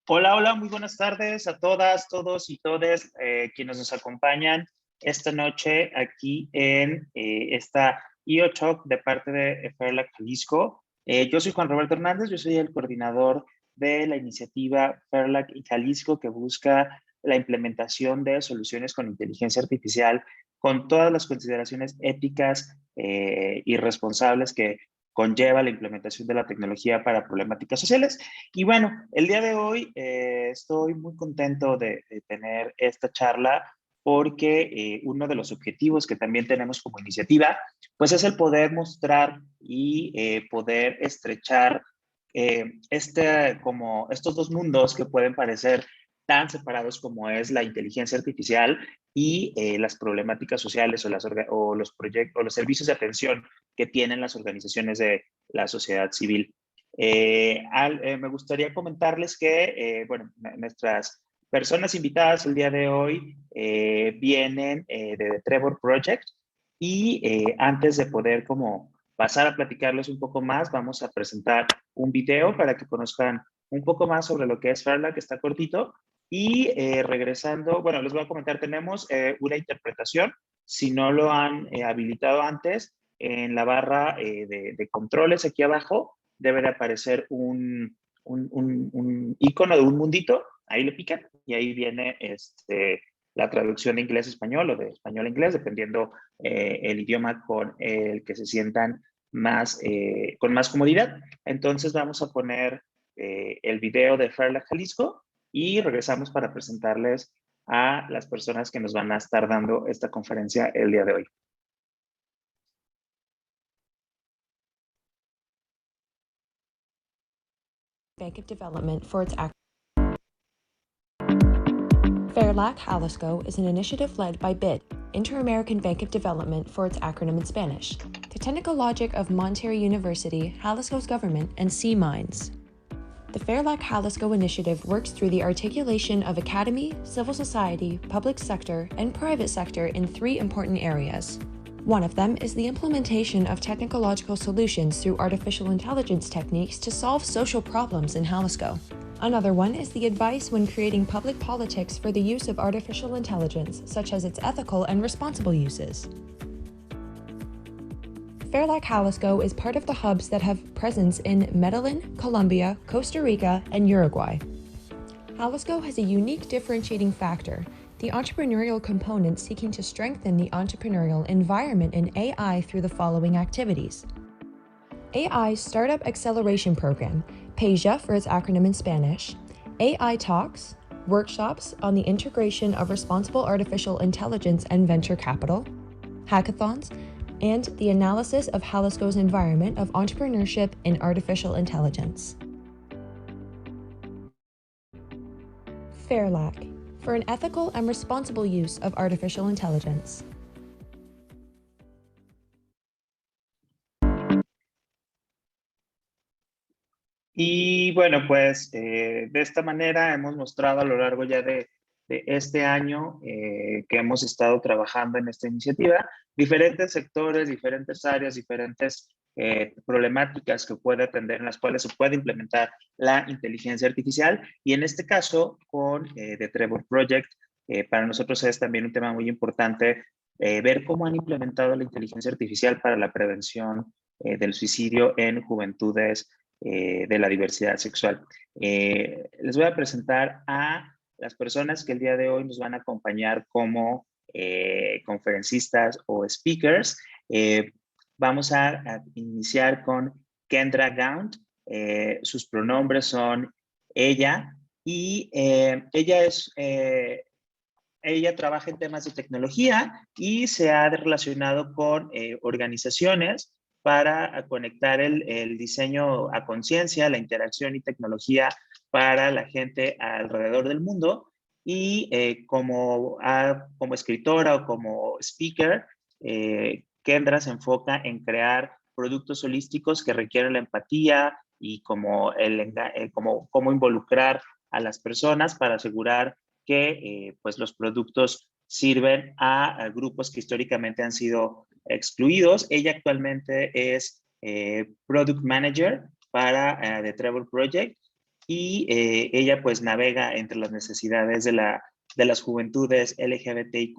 Hola, hola, muy buenas tardes a todas, todos y todes quienes nos acompañan esta noche aquí en esta IO Talk de parte de Ferla Jalisco. Yo soy Juan Roberto Hernández, yo soy el coordinador de la iniciativa Ferla y Jalisco que busca la implementación de soluciones con inteligencia artificial con todas las consideraciones éticas y responsables que conlleva la implementación de la tecnología para problemáticas sociales. Y bueno, el día de hoy estoy muy contento de tener esta charla porque uno de los objetivos que también tenemos como iniciativa, pues es el poder mostrar y poder estrechar como estos dos mundos que pueden parecer tan separados como es la inteligencia artificial y las problemáticas sociales o los proyectos o los servicios de atención que tienen las organizaciones de la sociedad civil. Me gustaría comentarles que, bueno, nuestras personas invitadas el día de hoy vienen de The Trevor Project y antes de poder como pasar a platicarles un poco más, vamos a presentar un video para que conozcan un poco más sobre lo que es Farla, que está cortito. Y regresando, bueno, les voy a comentar, tenemos una interpretación, si no lo han habilitado antes, en la barra de controles aquí abajo, debe de aparecer un icono de un mundito, ahí le pican y ahí viene la traducción de inglés a español o de español a inglés, dependiendo el idioma con el que se sientan con más comodidad. Entonces vamos a poner el video de Ferla Jalisco y regresamos para presentarles a las personas que nos van a estar dando esta conferencia el día de hoy. Bank of Development for its FAIRLAC Jalisco is an initiative led by BID, Inter-American Bank of Development for its acronym in Spanish, the technical logic of Monterrey University, Jalisco's government, and Sea Mines. The FAIRLAC Jalisco initiative works through the articulation of academy, civil society, public sector, and private sector in three important areas. One of them is the implementation of technological solutions through artificial intelligence techniques to solve social problems in Jalisco. Another one is the advice when creating public politics for the use of artificial intelligence, such as its ethical and responsible uses. FAIRLAC Jalisco is part of the hubs that have presence in Medellin, Colombia, Costa Rica, and Uruguay. Jalisco has a unique differentiating factor, the entrepreneurial component seeking to strengthen the entrepreneurial environment in AI through the following activities. AI Startup Acceleration Program, PASIA for its acronym in Spanish, AI Talks, workshops on the integration of responsible artificial intelligence and venture capital, hackathons, and the analysis of Jalisco's environment of entrepreneurship in artificial intelligence. FAIRLAC, for an ethical and responsible use of artificial intelligence. Y bueno, pues de esta manera hemos mostrado a lo largo ya de este año que hemos estado trabajando en esta iniciativa, diferentes sectores, diferentes áreas, diferentes problemáticas que puede atender, en las cuales se puede implementar la inteligencia artificial. Y en este caso, con The Trevor Project, para nosotros es también un tema muy importante ver cómo han implementado la inteligencia artificial para la prevención del suicidio en juventudes de la diversidad sexual. Les voy a presentar a las personas que el día de hoy nos van a acompañar como conferencistas o speakers. Vamos a iniciar con Kendra Gaunt. Sus pronombres son ella y ella trabaja en temas de tecnología y se ha relacionado con organizaciones para conectar el diseño a conciencia, la interacción y tecnología para la gente alrededor del mundo. Y como escritora o como speaker, Kendra se enfoca en crear productos holísticos que requieren la empatía y cómo involucrar a las personas para asegurar que pues los productos sirven a grupos que históricamente han sido excluidos. Ella actualmente es Product Manager para The Trevor Project y ella pues navega entre las necesidades de las juventudes LGBTIQ+,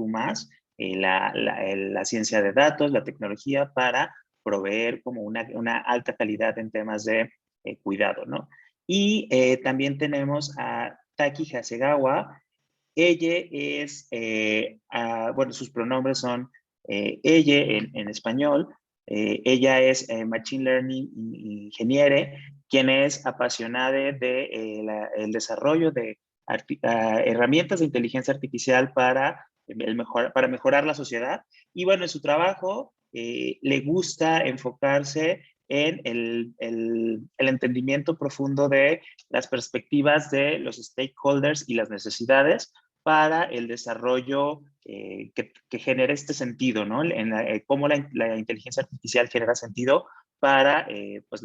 la ciencia de datos, la tecnología para proveer como una alta calidad en temas de cuidado, ¿no? Y también tenemos a Taki Hasegawa. Ella es, bueno, sus pronombres son ella en español. Ella es Machine Learning Ingeniere, quien es apasionada de el desarrollo de herramientas de inteligencia artificial para mejorar la sociedad. Y bueno, en su trabajo le gusta enfocarse en el entendimiento profundo de las perspectivas de los stakeholders y las necesidades para el desarrollo que genere este sentido, ¿no? Cómo la inteligencia artificial genera sentido para pues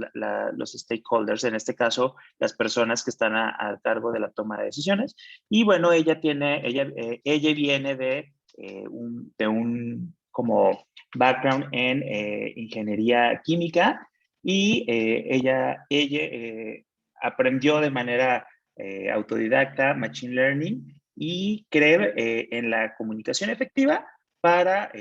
los stakeholders, en este caso, las personas que están a cargo de la toma de decisiones. Y bueno, ella viene de un como background en ingeniería química y ella aprendió de manera autodidacta Machine Learning y cree en la comunicación efectiva para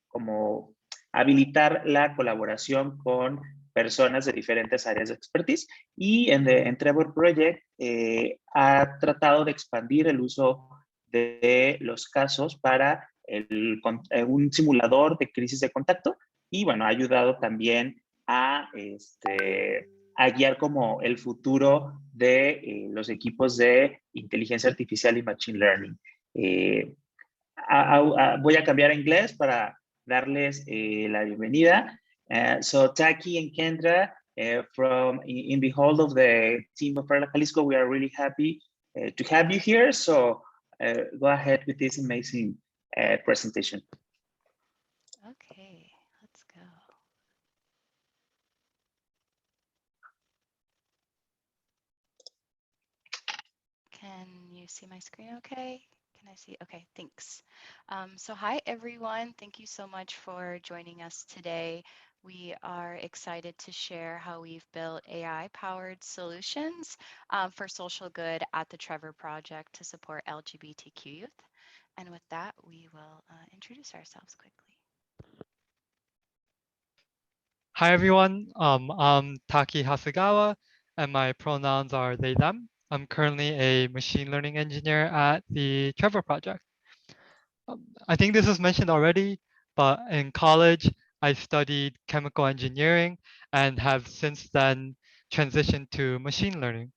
como habilitar la colaboración con personas de diferentes áreas de expertise y en Trevor Project ha tratado de expandir el uso de los casos para un simulador de crisis de contacto y bueno, ha ayudado también a guiar como el futuro de los equipos de inteligencia artificial y machine learning. Voy a cambiar a inglés para darles la bienvenida. So Taki and Kendra, from in behold of the team of Fairlack Jalisco, we are really happy to have you here. So go ahead with this amazing presentation. Okay, let's go. Can you see my screen okay? Can I see? Okay, thanks. So hi, everyone. Thank you so much for joining us today. We are excited to share how we've built AI-powered solutions for social good at the Trevor Project to support LGBTQ youth. And with that, we will introduce ourselves quickly. Hi, everyone. I'm Taki Hasegawa, and my pronouns are they, them. I'm currently a machine learning engineer at the Trevor Project. I think this was mentioned already, but in college, I studied chemical engineering and have since then transitioned to machine learning.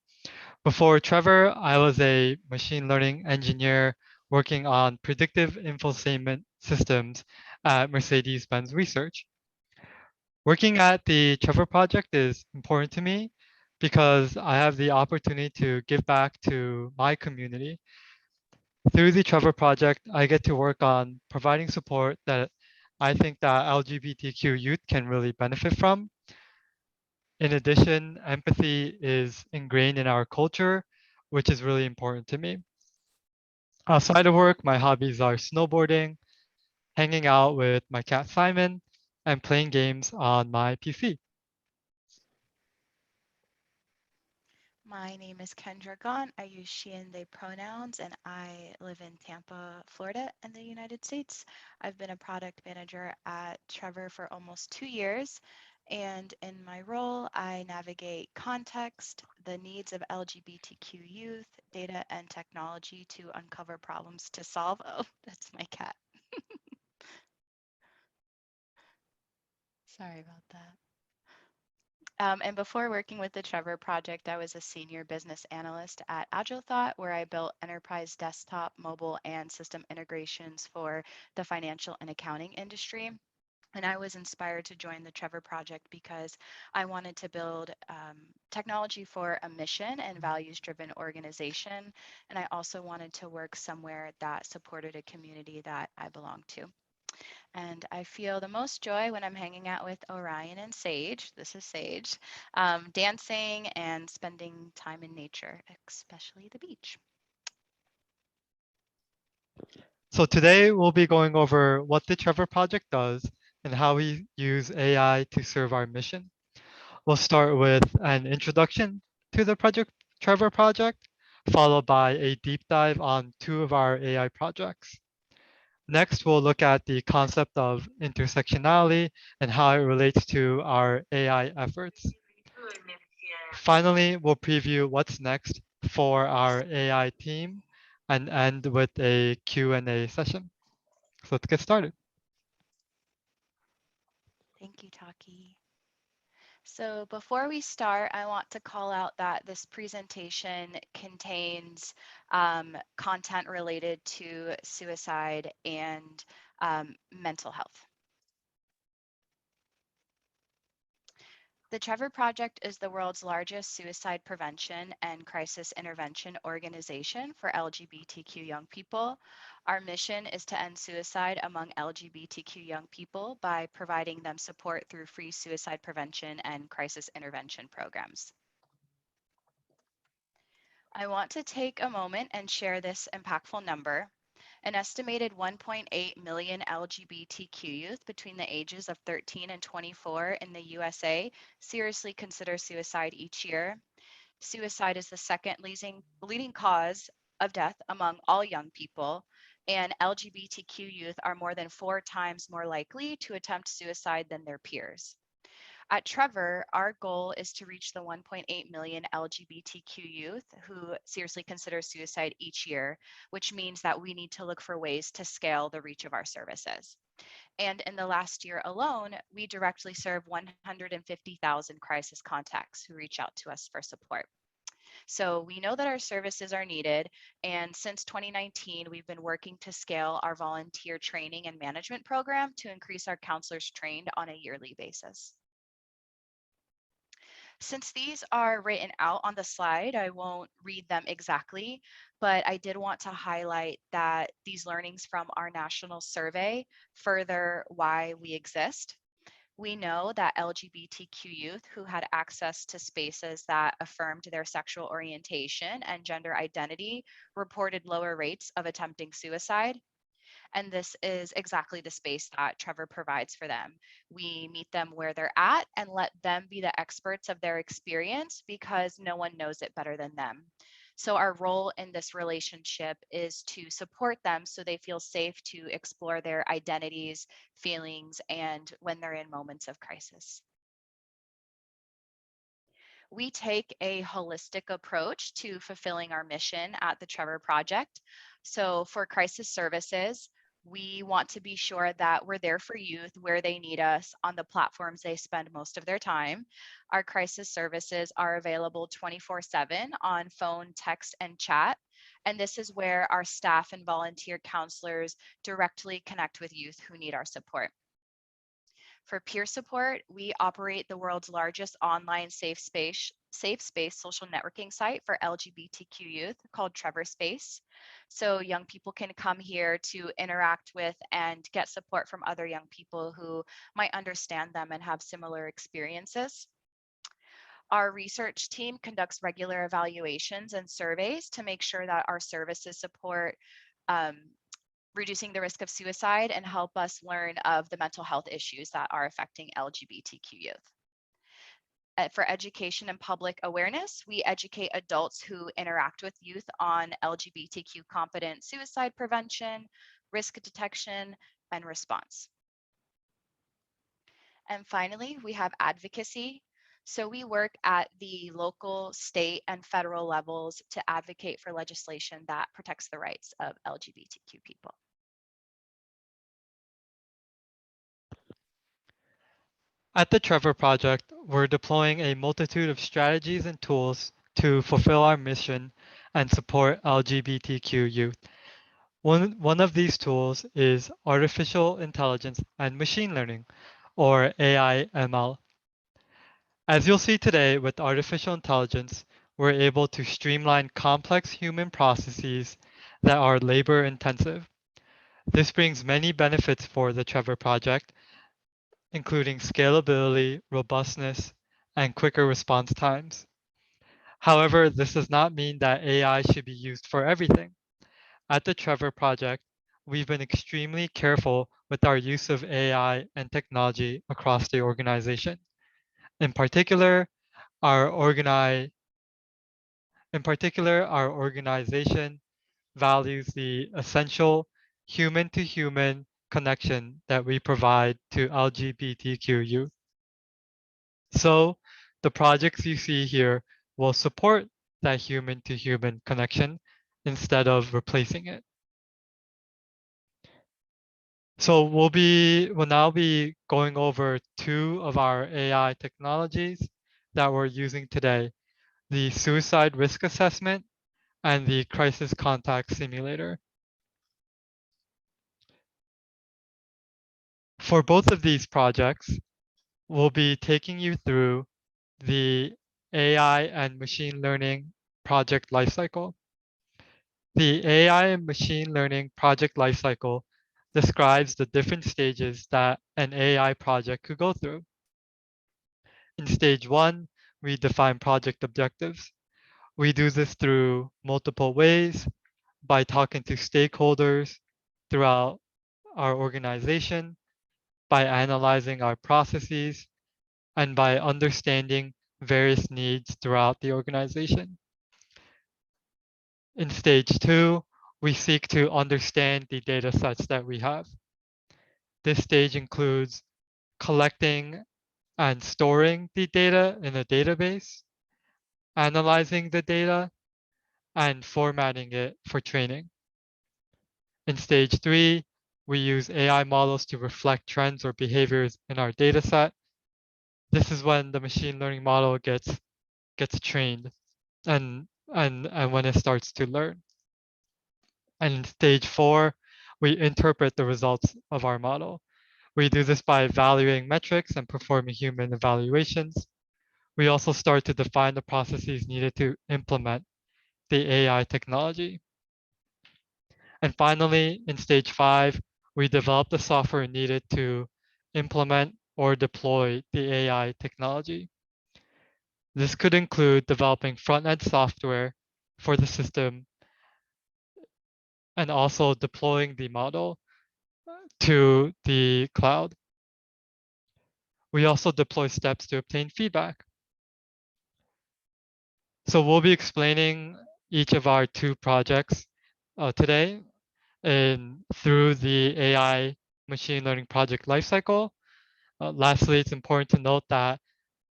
Before Trevor, I was a machine learning engineer working on predictive infotainment systems at Mercedes-Benz Research. Working at the Trevor Project is important to me because I have the opportunity to give back to my community. Through the Trevor Project, I get to work on providing support that I think that LGBTQ youth can really benefit from. In addition, empathy is ingrained in our culture, which is really important to me. Outside of work, my hobbies are snowboarding, hanging out with my cat Simon, and playing games on my PC. My name is Kendra Gaunt. I use she and they pronouns, and I live in Tampa, Florida, in the United States. I've been a product manager at Trevor for almost 2 years, and in my role, I navigate context, the needs of LGBTQ youth, data, and technology to uncover problems to solve. Oh, that's my cat. Sorry about that. And before working with the Trevor Project, I was a senior business analyst at AgileThought, where I built enterprise desktop, mobile, and system integrations for the financial and accounting industry. And I was inspired to join the Trevor Project because I wanted to build technology for a mission and values-driven organization. And I also wanted to work somewhere that supported a community that I belong to. And I feel the most joy when I'm hanging out with Orion and Sage. This is Sage, dancing and spending time in nature, especially the beach. So today we'll be going over what the Trevor Project does and how we use AI to serve our mission. We'll start with an introduction to the project Trevor project, followed by a deep dive on 2 of our AI projects. Next, we'll look at the concept of intersectionality and how it relates to our AI efforts. Finally, we'll preview what's next for our AI team and end with a Q&A session. So let's get started. Thank you, Taki. So before we start, I want to call out that this presentation contains content related to suicide and mental health. The Trevor Project is the world's largest suicide prevention and crisis intervention organization for LGBTQ young people. Our mission is to end suicide among LGBTQ young people by providing them support through free suicide prevention and crisis intervention programs. I want to take a moment and share this impactful number. An estimated 1.8 million LGBTQ youth between the ages of 13 and 24 in the USA seriously consider suicide each year. Suicide is the second leading cause of death among all young people, and LGBTQ youth are more than 4 times more likely to attempt suicide than their peers. At Trevor, our goal is to reach the 1.8 million LGBTQ youth who seriously consider suicide each year, which means that we need to look for ways to scale the reach of our services. And in the last year alone, we directly serve 150,000 crisis contacts who reach out to us for support. So we know that our services are needed, and since 2019, we've been working to scale our volunteer training and management program to increase our counselors trained on a yearly basis. Since these are written out on the slide, I won't read them exactly, but I did want to highlight that these learnings from our national survey further why we exist. We know that LGBTQ youth who had access to spaces that affirmed their sexual orientation and gender identity reported lower rates of attempting suicide. And this is exactly the space that Trevor provides for them. We meet them where they're at and let them be the experts of their experience because no one knows it better than them. So our role in this relationship is to support them so they feel safe to explore their identities, feelings, and when they're in moments of crisis. We take a holistic approach to fulfilling our mission at the Trevor Project. So for crisis services, we want to be sure that we're there for youth where they need us on the platforms they spend most of their time. Our crisis services are available 24/7 on phone, text, and chat. And this is where our staff and volunteer counselors directly connect with youth who need our support. For peer support, we operate the world's largest online safe space social networking site for LGBTQ youth called Trevor Space. So young people can come here to interact with and get support from other young people who might understand them and have similar experiences. Our research team conducts regular evaluations and surveys to make sure that our services support reducing the risk of suicide and help us learn of the mental health issues that are affecting LGBTQ youth. For education and public awareness, we educate adults who interact with youth on LGBTQ competent suicide prevention, risk detection, and response. And finally, we have advocacy. So we work at the local, state, and federal levels to advocate for legislation that protects the rights of LGBTQ people. At the Trevor Project, we're deploying a multitude of strategies and tools to fulfill our mission and support LGBTQ youth. One of these tools is artificial intelligence and machine learning, or AI ML. As you'll see today with artificial intelligence, we're able to streamline complex human processes that are labor intensive. This brings many benefits for the Trevor Project, including scalability, robustness, and quicker response times. However, this does not mean that AI should be used for everything. At the Trevor Project, we've been extremely careful with our use of AI and technology across the organization. In particular, our In particular, our organization values the essential human-to-human connection that we provide to LGBTQ youth. So the projects you see here will support that human-to-human connection instead of replacing it. So we'll now be going over two of our AI technologies that we're using today, the suicide risk assessment and the crisis contact simulator. For both of these projects, we'll be taking you through the AI and machine learning project lifecycle. The AI and machine learning project lifecycle describes the different stages that an AI project could go through. In stage 1, we define project objectives. We do this through multiple ways, by talking to stakeholders throughout our organization, by analyzing our processes, and by understanding various needs throughout the organization. In stage 2, we seek to understand the data sets that we have. This stage includes collecting and storing the data in a database, analyzing the data, and formatting it for training. In stage 3, we use AI models to reflect trends or behaviors in our data set. This is when the machine learning model gets trained and when it starts to learn. And in stage 4, we interpret the results of our model. We do this by evaluating metrics and performing human evaluations. We also start to define the processes needed to implement the AI technology. And finally, in stage 5, we develop the software needed to implement or deploy the AI technology. This could include developing front-end software for the system and also deploying the model to the cloud. We also deploy steps to obtain feedback. So we'll be explaining each of our two projects today through the AI machine learning project lifecycle. Lastly, it's important to note that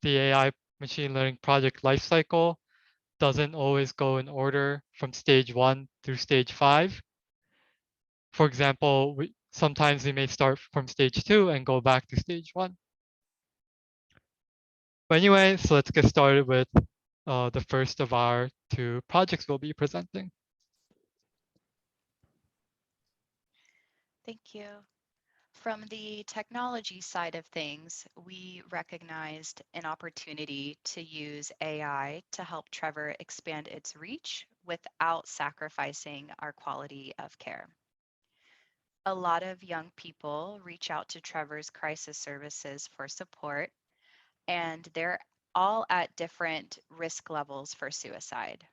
the AI machine learning project lifecycle doesn't always go in order from stage 1 through stage 5. For example, sometimes we may start from stage 2 and go back to stage 1. But anyway, so let's get started with the first of our two projects we'll be presenting. Thank you. From the technology side of things, we recognized an opportunity to use AI to help Trevor expand its reach without sacrificing our quality of care. A lot of young people reach out to Trevor's crisis services for support, and they're all at different risk levels for suicide.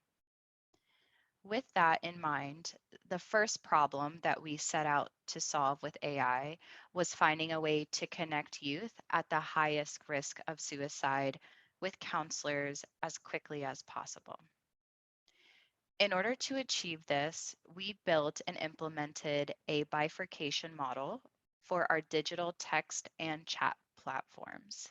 With that in mind, the first problem that we set out to solve with AI was finding a way to connect youth at the highest risk of suicide with counselors as quickly as possible. In order to achieve this, we built and implemented a bifurcation model for our digital text and chat platforms.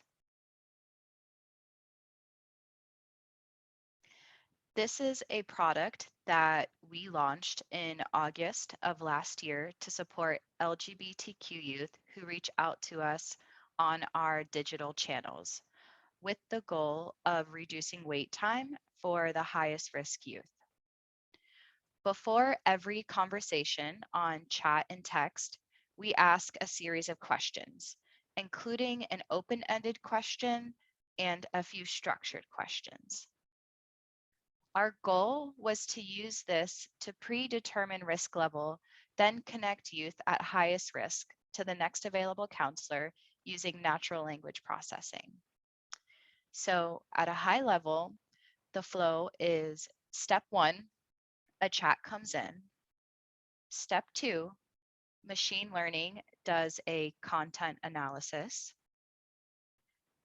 This is a product that we launched in August of last year to support LGBTQ youth who reach out to us on our digital channels with the goal of reducing wait time for the highest risk youth. Before every conversation on chat and text, we ask a series of questions, including an open-ended question and a few structured questions. Our goal was to use this to predetermine risk level, then connect youth at highest risk to the next available counselor using natural language processing. So at a high level, the flow is step 1, a chat comes in. Step 2, machine learning does a content analysis.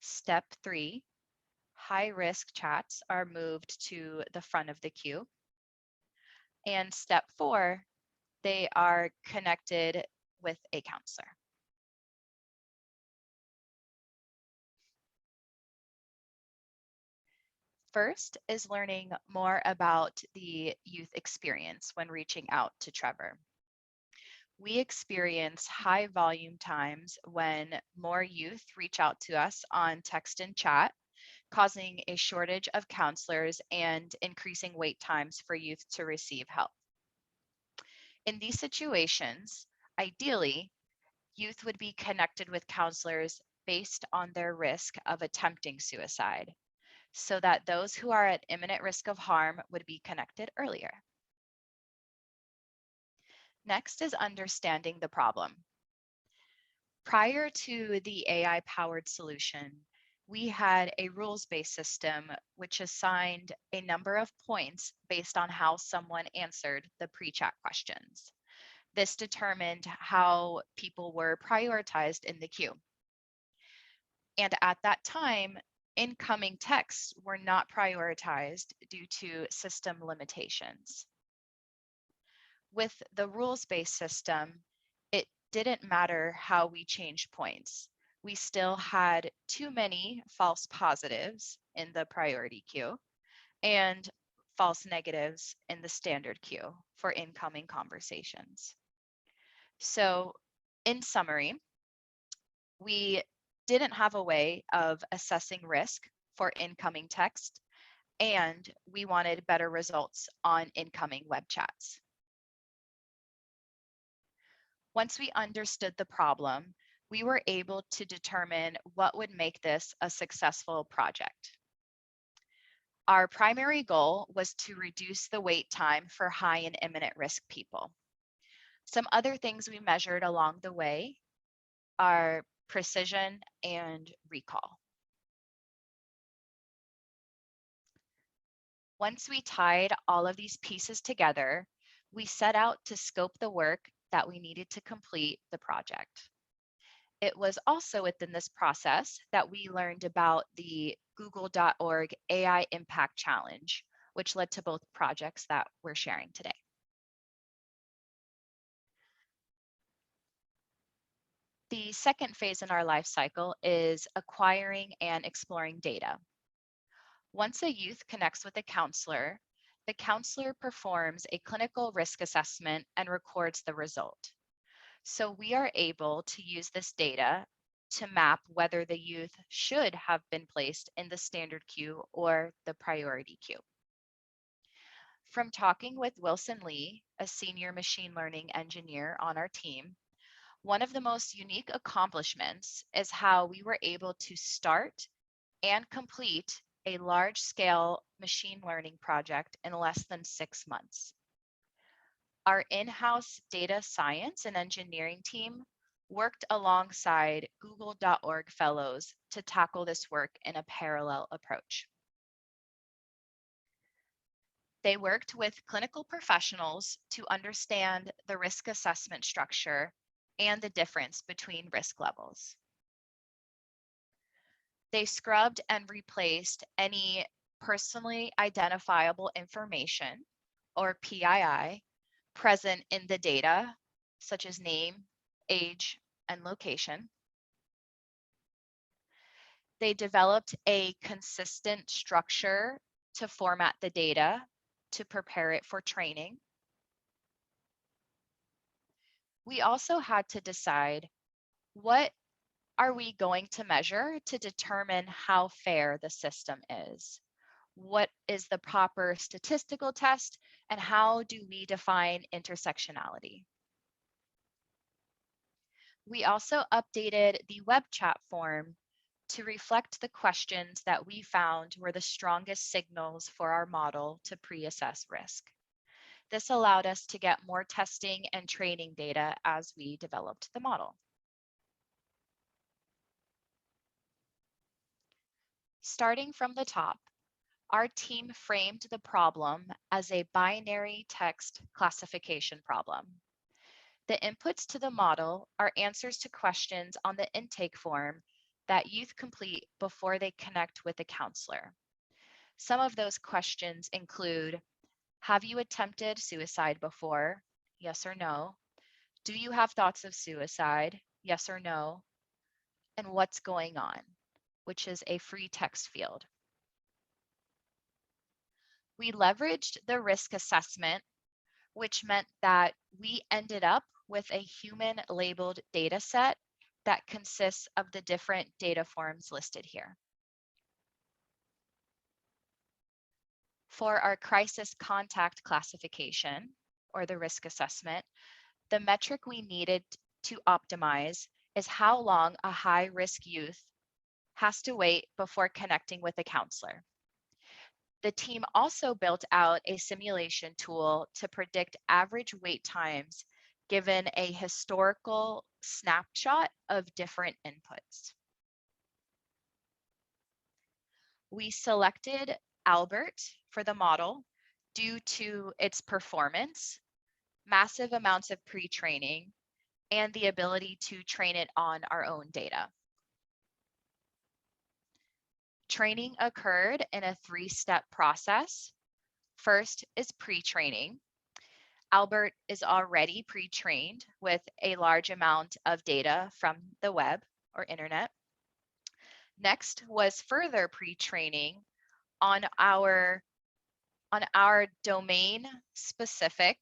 Step 3, high-risk chats are moved to the front of the queue. And step 4, they are connected with a counselor. First is learning more about the youth experience when reaching out to Trevor. We experience high volume times when more youth reach out to us on text and chat, causing a shortage of counselors and increasing wait times for youth to receive help. In these situations, ideally, youth would be connected with counselors based on their risk of attempting suicide, so that those who are at imminent risk of harm would be connected earlier. Next is understanding the problem. Prior to the AI-powered solution, we had a rules-based system which assigned a number of points based on how someone answered the pre-chat questions. This determined how people were prioritized in the queue. And at that time, incoming texts were not prioritized due to system limitations. With the rules-based system, it didn't matter how we changed points. We still had too many false positives in the priority queue and false negatives in the standard queue for incoming conversations. So in summary, we didn't have a way of assessing risk for incoming text, and we wanted better results on incoming web chats. Once we understood the problem, we were able to determine what would make this a successful project. Our primary goal was to reduce the wait time for high and imminent risk people. Some other things we measured along the way are precision and recall. Once we tied all of these pieces together, we set out to scope the work that we needed to complete the project. It was also within this process that we learned about the google.org AI Impact Challenge, which led to both projects that we're sharing today. The second phase in our life cycle is acquiring and exploring data. Once a youth connects with a counselor, the counselor performs a clinical risk assessment and records the result. So we are able to use this data to map whether the youth should have been placed in the standard queue or the priority queue. From talking with Wilson Lee, a senior machine learning engineer on our team, one of the most unique accomplishments is how we were able to start and complete a large-scale machine learning project in less than 6 months. Our in-house data science and engineering team worked alongside google.org fellows to tackle this work in a parallel approach. They worked with clinical professionals to understand the risk assessment structure and the difference between risk levels. They scrubbed and replaced any personally identifiable information, or PII, present in the data, such as name, age, and location. They developed a consistent structure to format the data to prepare it for training. We also had to decide, what are we going to measure to determine how fair the system is? What is the proper statistical test, and how do we define intersectionality? We also updated the web chat form to reflect the questions that we found were the strongest signals for our model to pre-assess risk. This allowed us to get more testing and training data as we developed the model. Starting from the top, our team framed the problem as a binary text classification problem. The inputs to the model are answers to questions on the intake form that youth complete before they connect with a counselor. Some of those questions include, have you attempted suicide before? Yes or no. Do you have thoughts of suicide? Yes or no. And what's going on, which is a free text field. We leveraged the risk assessment, which meant that we ended up with a human labeled data set that consists of the different data forms listed here. For our crisis contact classification, or the risk assessment, the metric we needed to optimize is how long a high-risk youth has to wait before connecting with a counselor. The team also built out a simulation tool to predict average wait times given a historical snapshot of different inputs. We selected Albert for the model due to its performance, massive amounts of pre-training, and the ability to train it on our own data. Training occurred in a 3-step process. First is pre-training. Albert is already pre-trained with a large amount of data from the web or internet. Next was further pre-training on our domain-specific,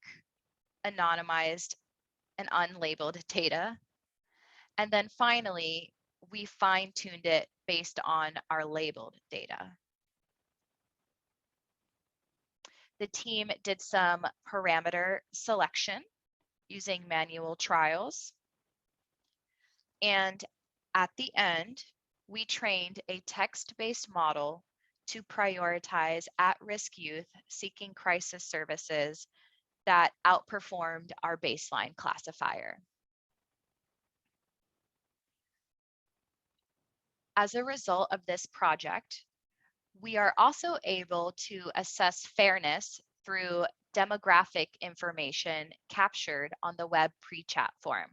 anonymized, and unlabeled data. And then finally, we fine-tuned it based on our labeled data. The team did some parameter selection using manual trials. And at the end, we trained a text-based model to prioritize at-risk youth seeking crisis services that outperformed our baseline classifier. As a result of this project, we are also able to assess fairness through demographic information captured on the web pre-chat form.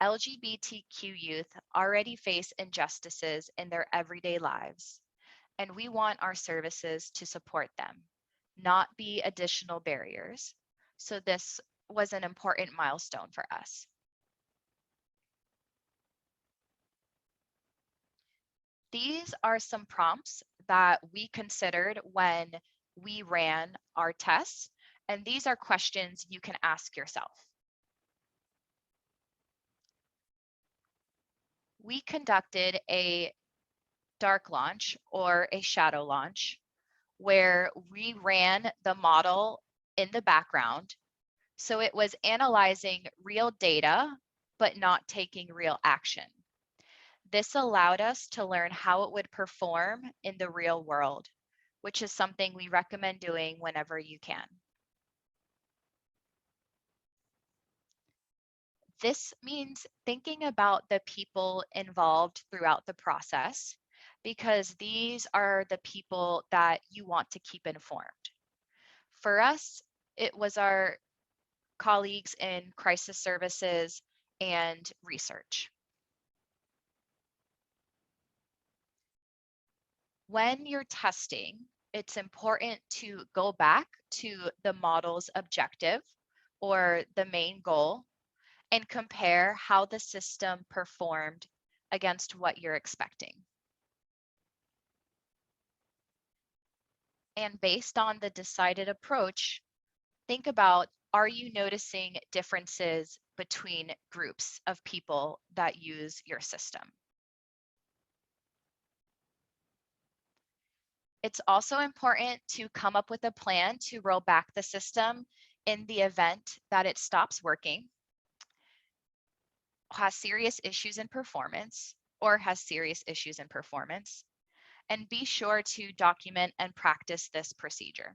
LGBTQ youth already face injustices in their everyday lives, and we want our services to support them, not be additional barriers. So this was an important milestone for us. These are some prompts that we considered when we ran our tests, and these are questions you can ask yourself. We conducted a dark launch or a shadow launch where we ran the model in the background. So it was analyzing real data, but not taking real action. This allowed us to learn how it would perform in the real world, which is something we recommend doing whenever you can. This means thinking about the people involved throughout the process, because these are the people that you want to keep informed. For us, it was our colleagues in crisis services and research. When you're testing, it's important to go back to the model's objective or the main goal and compare how the system performed against what you're expecting. And based on the decided approach, think about, are you noticing differences between groups of people that use your system? It's also important to come up with a plan to roll back the system in the event that it stops working, has serious issues in performance, and be sure to document and practice this procedure.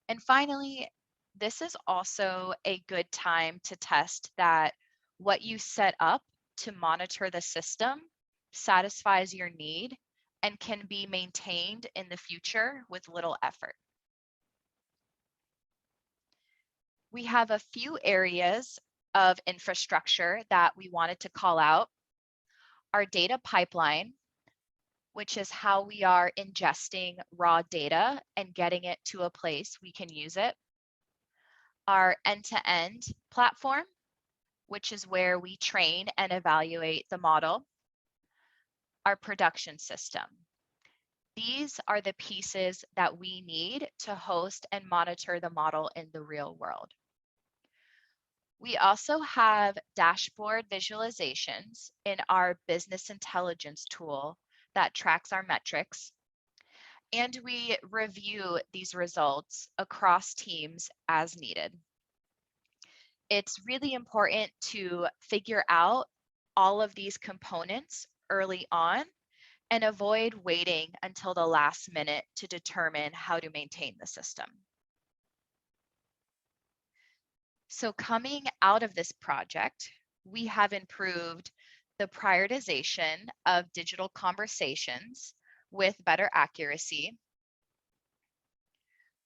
And finally, this is also a good time to test that what you set up to monitor the system satisfies your need and can be maintained in the future with little effort. We have a few areas of infrastructure that we wanted to call out our data pipeline, which is how we are ingesting raw data and getting it to a place we can use it. Our end-to-end platform, which is where we train and evaluate the model. Our production system. These are the pieces that we need to host and monitor the model in the real world. We also have dashboard visualizations in our business intelligence tool that tracks our metrics. And we review these results across teams as needed. It's really important to figure out all of these components early on and avoid waiting until the last minute to determine how to maintain the system. So coming out of this project, we have improved the prioritization of digital conversations with better accuracy.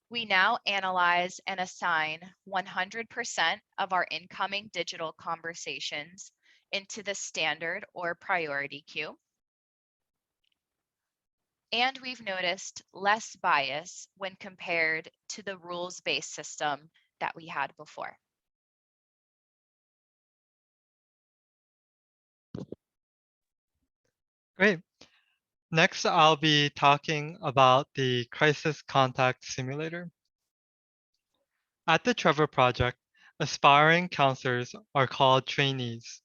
We now analyze and assign 100% of our incoming digital conversations into the standard or priority queue. And we've noticed less bias when compared to the rules-based system that we had before. Great. Next, I'll be talking about the Crisis Contact Simulator. At the Trevor Project, aspiring counselors are called trainees.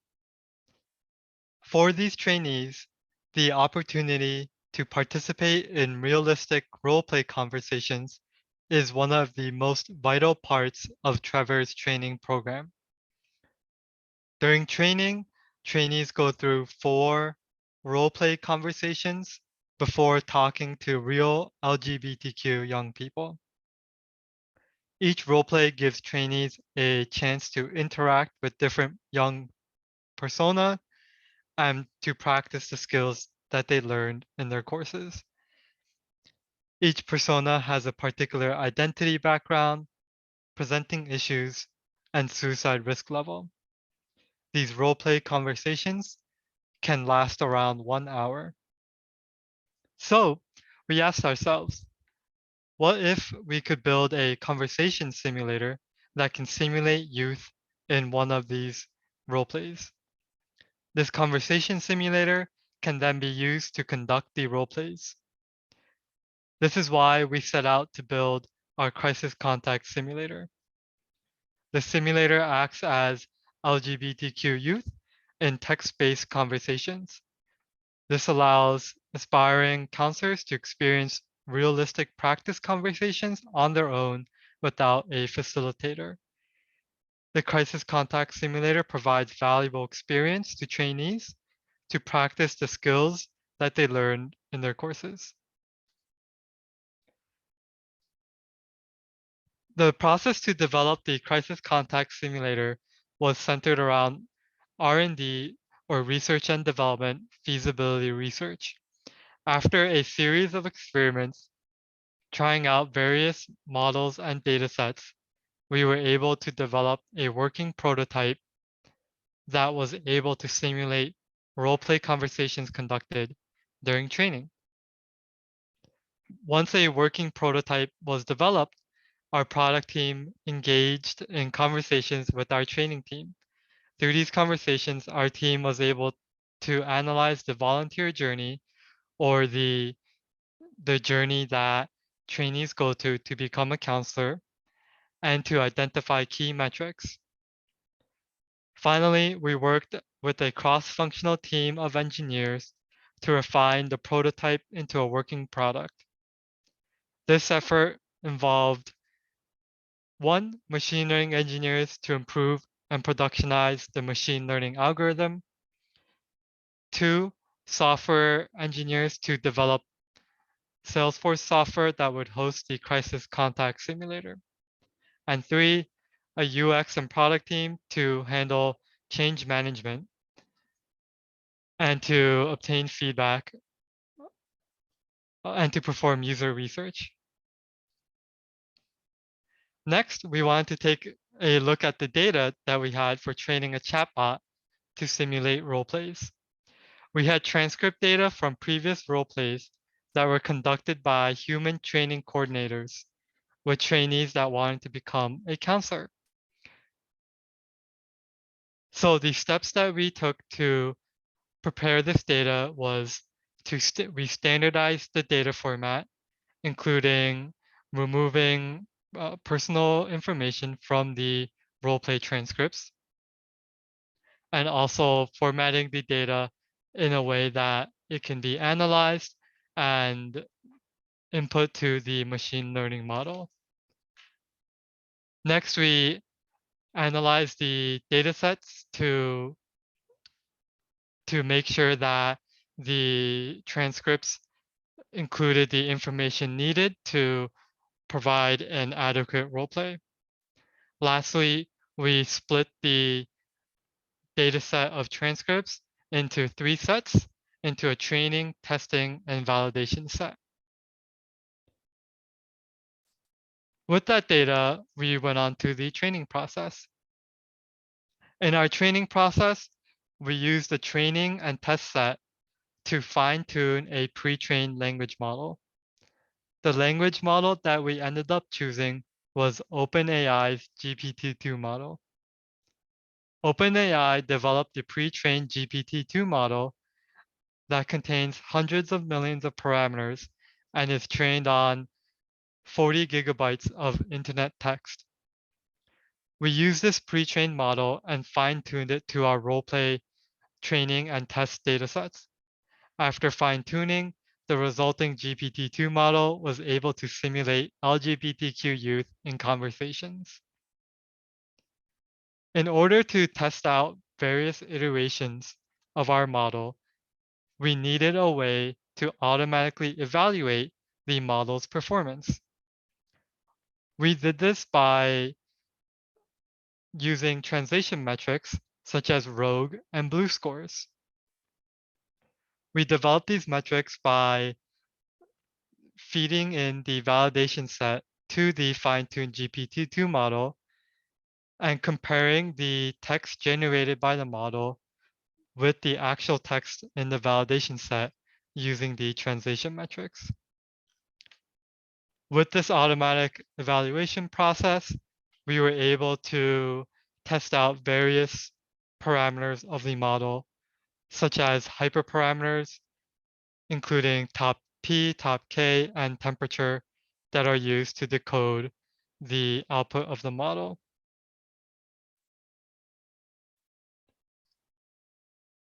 For these trainees, the opportunity to participate in realistic role-play conversations is one of the most vital parts of Trevor's training program. During training, trainees go through 4 role-play conversations before talking to real LGBTQ young people. Each roleplay gives trainees a chance to interact with different young persona and to practice the skills that they learned in their courses. Each persona has a particular identity background, presenting issues, and suicide risk level. These roleplay conversations can last around 1 hour. So we asked ourselves, what if we could build a conversation simulator that can simulate youth in one of these roleplays? This conversation simulator can then be used to conduct the roleplays. This is why we set out to build our crisis contact simulator. The simulator acts as LGBTQ youth in text-based conversations. This allows aspiring counselors to experience realistic practice conversations on their own without a facilitator. The Crisis Contact Simulator provides valuable experience to trainees to practice the skills that they learned in their courses. The process to develop the Crisis Contact Simulator was centered around R&D, or research and development feasibility research. After a series of experiments, trying out various models and datasets, we were able to develop a working prototype that was able to simulate role-play conversations conducted during training. Once a working prototype was developed, our product team engaged in conversations with our training team. Through these conversations, our team was able to analyze the volunteer journey, or the journey that trainees go to become a counselor, and to identify key metrics. Finally, we worked with a cross-functional team of engineers to refine the prototype into a working product. This effort involved 1, machine learning engineers to improve and productionize the machine learning algorithm. 2, software engineers to develop Salesforce software that would host the Crisis Contact Simulator. And 3, a UX and product team to handle change management and to obtain feedback and to perform user research. Next, we wanted to take a look at the data that we had for training a chatbot to simulate role plays. We had transcript data from previous role plays that were conducted by human training coordinators with trainees that wanted to become a counselor. So the steps that we took to prepare this data was we standardized the data format, including removing personal information from the roleplay transcripts, and also formatting the data in a way that it can be analyzed and input to the machine learning model. Next, we analyze the data sets to make sure that the transcripts included the information needed to provide an adequate roleplay. Lastly, we split the data set of transcripts into 3 sets, into a training, testing, and validation set. With that data, we went on to the training process. In our training process, we used the training and test set to fine-tune a pre-trained language model. The language model that we ended up choosing was OpenAI's GPT-2 model. OpenAI developed the pre-trained GPT-2 model that contains hundreds of millions of parameters and is trained on 40 gigabytes of internet text. We used this pre-trained model and fine-tuned it to our roleplay training and test datasets. After fine-tuning, the resulting GPT-2 model was able to simulate LGBTQ youth in conversations. In order to test out various iterations of our model, we needed a way to automatically evaluate the model's performance. We did this by using translation metrics such as Rogue and Blue scores. We developed these metrics by feeding in the validation set to the fine-tuned GPT-2 model and comparing the text generated by the model with the actual text in the validation set using the translation metrics. With this automatic evaluation process, we were able to test out various parameters of the model, such as hyperparameters, including top P, top K, and temperature that are used to decode the output of the model.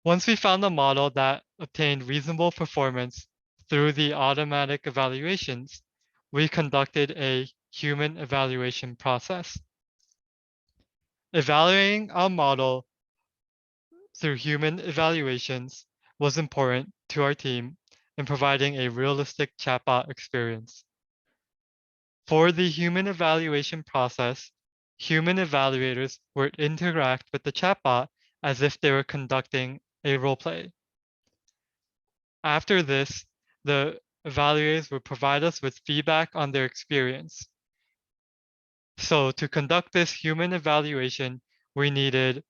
Once we found a model that obtained reasonable performance through the automatic evaluations, we conducted a human evaluation process. Evaluating our model through human evaluations was important to our team in providing a realistic chatbot experience. For the human evaluation process, human evaluators would interact with the chatbot as if they were conducting a roleplay. After this, the evaluators would provide us with feedback on their experience. So to conduct this human evaluation, we needed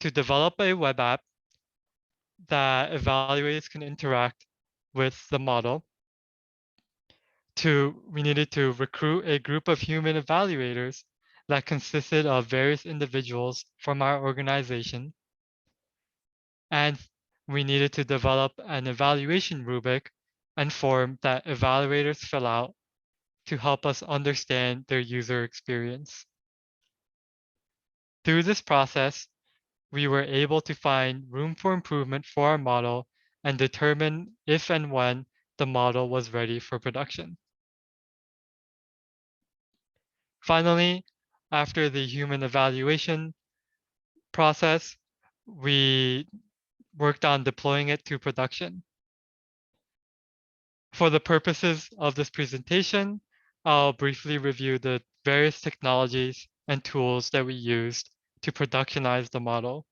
to develop a web app that evaluators can interact with the model. We needed to recruit a group of human evaluators that consisted of various individuals from our organization. And we needed to develop an evaluation rubric and form that evaluators fill out to help us understand their user experience. Through this process, we were able to find room for improvement for our model and determine if and when the model was ready for production. Finally, after the human evaluation process, we worked on deploying it to production. For the purposes of this presentation, I'll briefly review the various technologies and tools that we used to productionize the model.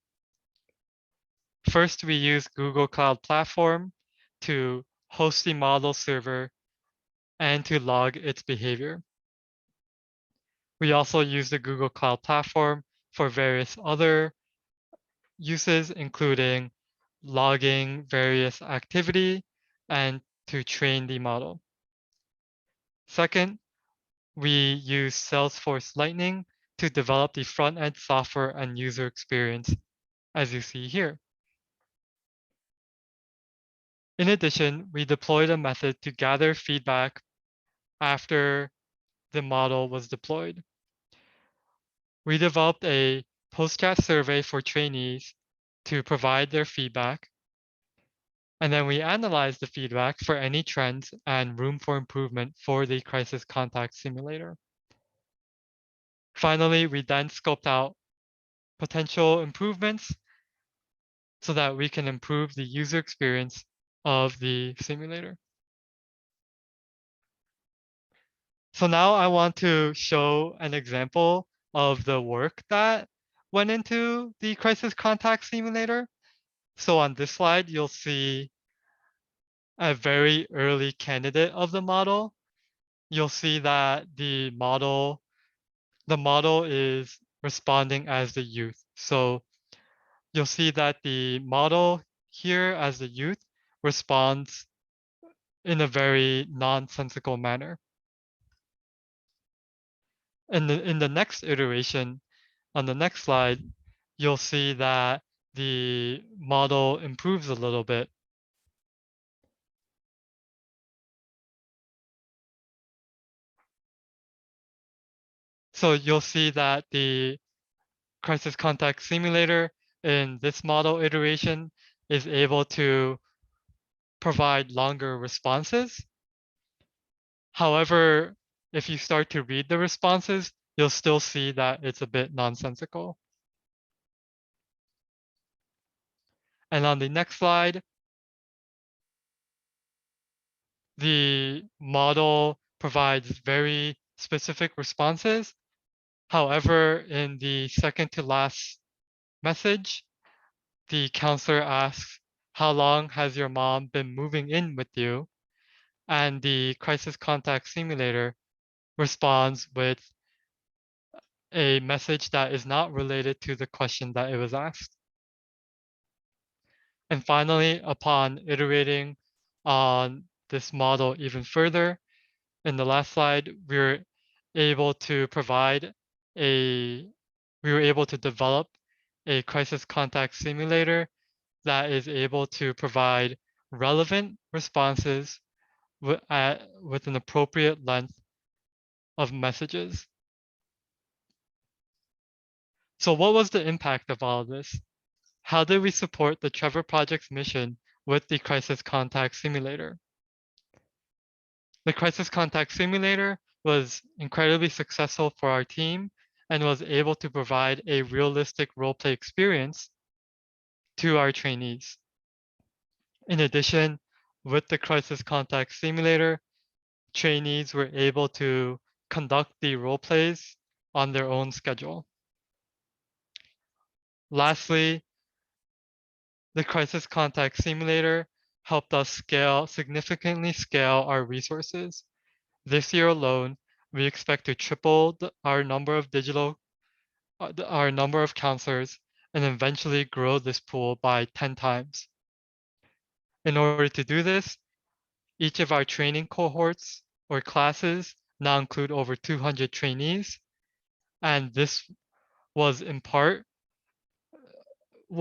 First, we used Google Cloud Platform to host the model server and to log its behavior. We also used the Google Cloud Platform for various other uses, including logging various activity and to train the model. Second, we use Salesforce Lightning to develop the front-end software and user experience, as you see here. In addition, we deployed a method to gather feedback after the model was deployed. We developed a post-chat survey for trainees to provide their feedback. And then we analyzed the feedback for any trends and room for improvement for the crisis contact simulator. Finally, we then scoped out potential improvements so that we can improve the user experience of the simulator. So now I want to show an example of the work that went into the crisis contact simulator. So on this slide, you'll see a very early candidate of the model. You'll see that the model is responding as the youth. So you'll see that the model here as the youth responds in a very nonsensical manner. And in the next iteration, on the next slide, you'll see that the model improves a little bit. So you'll see that the crisis contact simulator in this model iteration is able to provide longer responses. However, if you start to read the responses, you'll still see that it's a bit nonsensical. And on the next slide, the model provides very specific responses. However, in the second to last message, the counselor asks, "How long has your mom been moving in with you?" And the crisis contact simulator responds with a message that is not related to the question that it was asked. And finally, upon iterating on this model even further, in the last slide, we were able to develop a crisis contact simulator that is able to provide relevant responses with an appropriate length of messages. So what was the impact of all of this? How did we support the Trevor Project's mission with the Crisis Contact Simulator? The Crisis Contact Simulator was incredibly successful for our team and was able to provide a realistic roleplay experience to our trainees. In addition, with the Crisis Contact Simulator, trainees were able to conduct the roleplays on their own schedule. Lastly, the Crisis Contact Simulator helped us significantly scale our resources. This year alone, we expect to triple our number of counselors and eventually grow this pool by 10 times. In order to do this, each of our training cohorts or classes now include over 200 trainees, and this was in part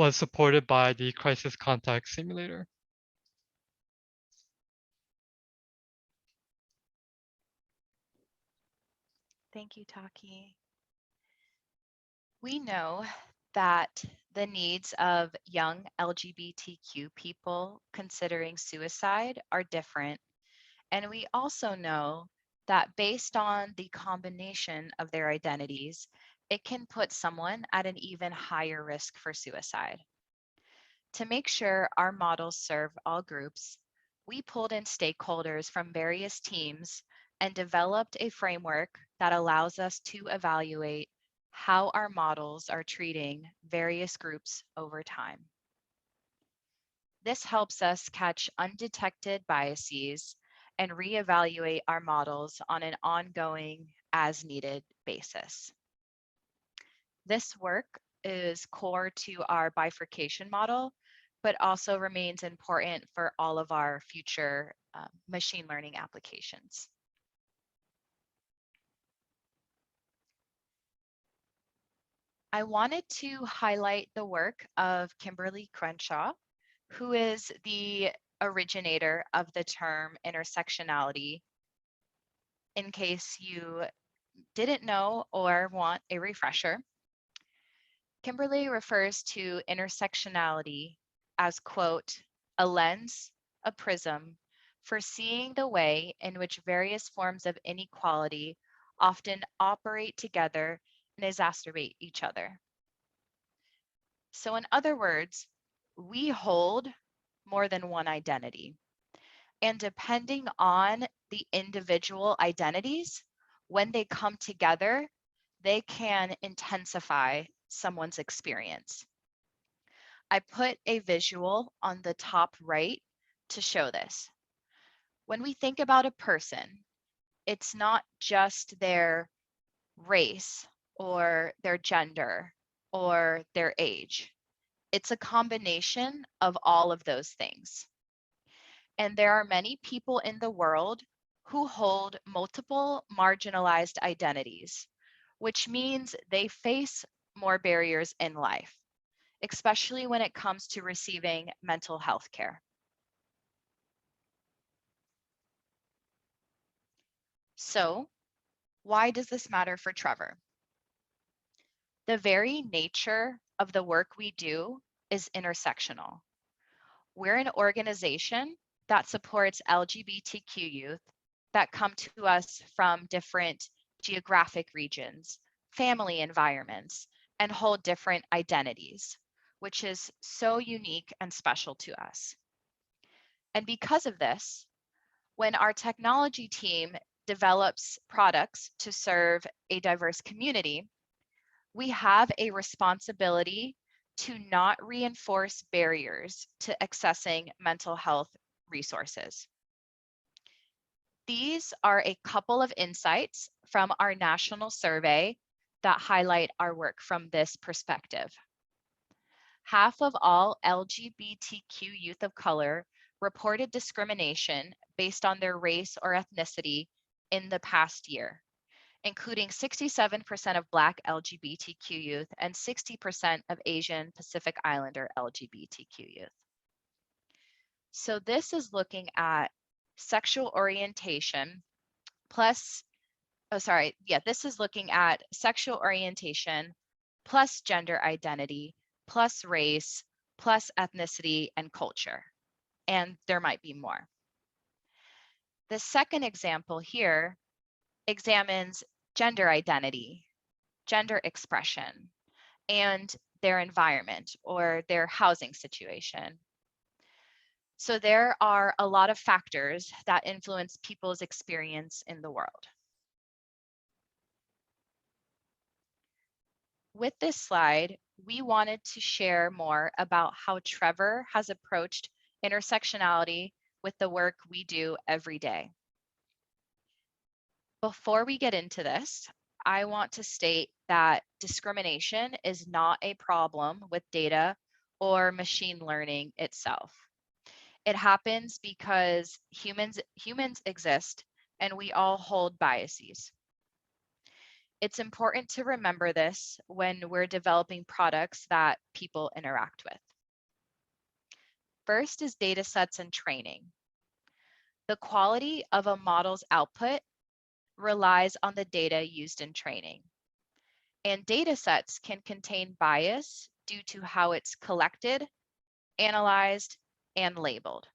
supported by the Crisis Contact Simulator. Thank you, Taki. We know that the needs of young LGBTQ people considering suicide are different. And we also know that based on the combination of their identities, it can put someone at an even higher risk for suicide. To make sure our models serve all groups, we pulled in stakeholders from various teams and developed a framework that allows us to evaluate how our models are treating various groups over time. This helps us catch undetected biases and reevaluate our models on an ongoing, as-needed basis. This work is core to our bifurcation model, but also remains important for all of our future machine learning applications. I wanted to highlight the work of Kimberly Crenshaw, who is the originator of the term intersectionality, in case you didn't know or want a refresher. Kimberly refers to intersectionality as, quote, a lens, a prism, for seeing the way in which various forms of inequality often operate together and exacerbate each other. So in other words, we hold more than one identity. And depending on the individual identities, when they come together, they can intensify someone's experience. I put a visual on the top right to show this. When we think about a person, it's not just their race or their gender or their age. It's a combination of all of those things. And there are many people in the world who hold multiple marginalized identities, which means they face more barriers in life, especially when it comes to receiving mental health care. So, why does this matter for Trevor? The very nature of the work we do is intersectional. We're an organization that supports LGBTQ youth that come to us from different geographic regions, family environments, and hold different identities, which is so unique and special to us. And because of this, when our technology team develops products to serve a diverse community, we have a responsibility to not reinforce barriers to accessing mental health resources. These are a couple of insights from our national survey that highlight our work from this perspective. Half of all LGBTQ youth of color reported discrimination based on their race or ethnicity in the past year, including 67% of Black LGBTQ youth and 60% of Asian Pacific Islander LGBTQ youth. So this is looking at sexual orientation plus, this is looking at sexual orientation plus gender identity plus race plus ethnicity and culture. And there might be more. The second example here examines gender identity, gender expression, and their environment or their housing situation. So there are a lot of factors that influence people's experience in the world. With this slide, we wanted to share more about how Trevor has approached intersectionality with the work we do every day. Before we get into this, I want to state that discrimination is not a problem with data or machine learning itself. It happens because humans exist and we all hold biases. It's important to remember this when we're developing products that people interact with. First is data sets and training. The quality of a model's output relies on the data used in training. And data sets can contain bias due to how it's collected, analyzed, and labeled.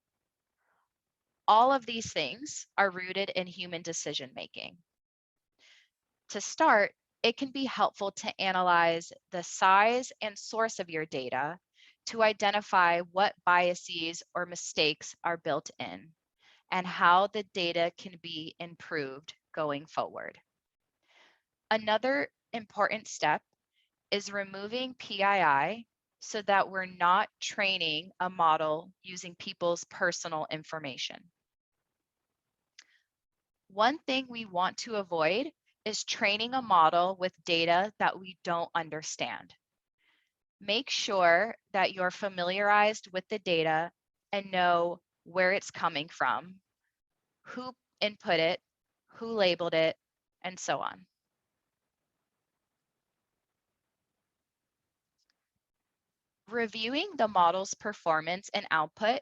All of these things are rooted in human decision making. To start, it can be helpful to analyze the size and source of your data to identify what biases or mistakes are built in and how the data can be improved going forward. Another important step is removing PII so that we're not training a model using people's personal information. One thing we want to avoid is training a model with data that we don't understand. Make sure that you're familiarized with the data and know where it's coming from, who input it, who labeled it, and so on. Reviewing the model's performance and output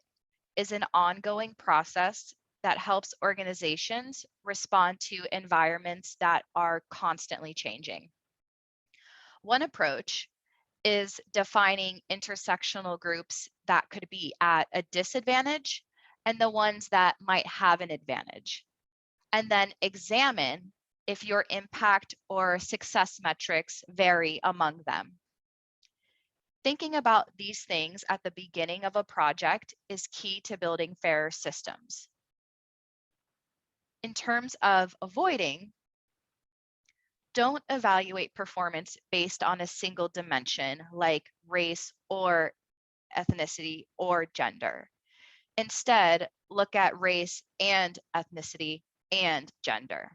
is an ongoing process that helps organizations respond to environments that are constantly changing. One approach is defining intersectional groups that could be at a disadvantage and the ones that might have an advantage, and then examine if your impact or success metrics vary among them. Thinking about these things at the beginning of a project is key to building fairer systems. In terms of avoiding, don't evaluate performance based on a single dimension like race or ethnicity or gender. Instead, look at race and ethnicity and gender.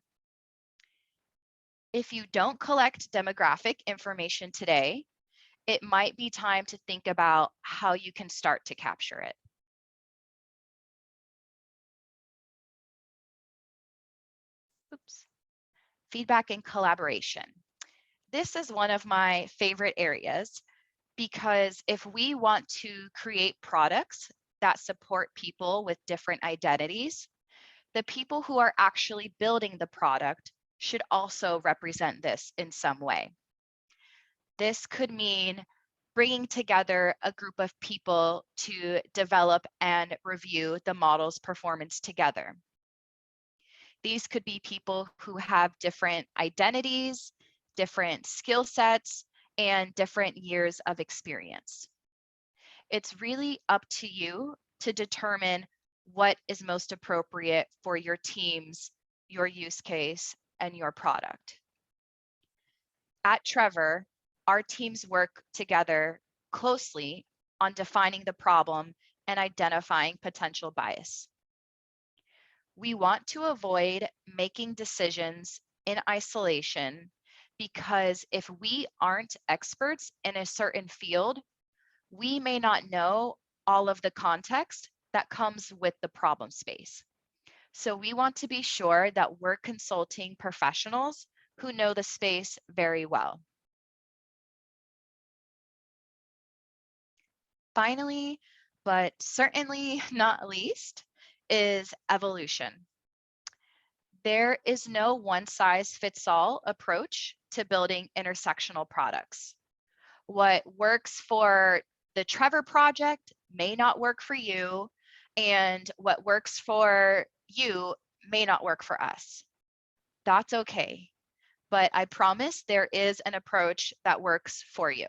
If you don't collect demographic information today, it might be time to think about how you can start to capture it. Oops. Feedback and collaboration. This is one of my favorite areas because if we want to create products that support people with different identities, the people who are actually building the product should also represent this in some way. This could mean bringing together a group of people to develop and review the model's performance together. These could be people who have different identities, different skill sets, and different years of experience. It's really up to you to determine what is most appropriate for your teams, your use case, and your product. At Trevor, our teams work together closely on defining the problem and identifying potential bias. We want to avoid making decisions in isolation because if we aren't experts in a certain field, we may not know all of the context that comes with the problem space. So we want to be sure that we're consulting professionals who know the space very well. Finally, but certainly not least, is evolution. There is no one-size-fits-all approach to building intersectional products. What works for the Trevor project may not work for you, and what works for you may not work for us. That's okay, but I promise there is an approach that works for you.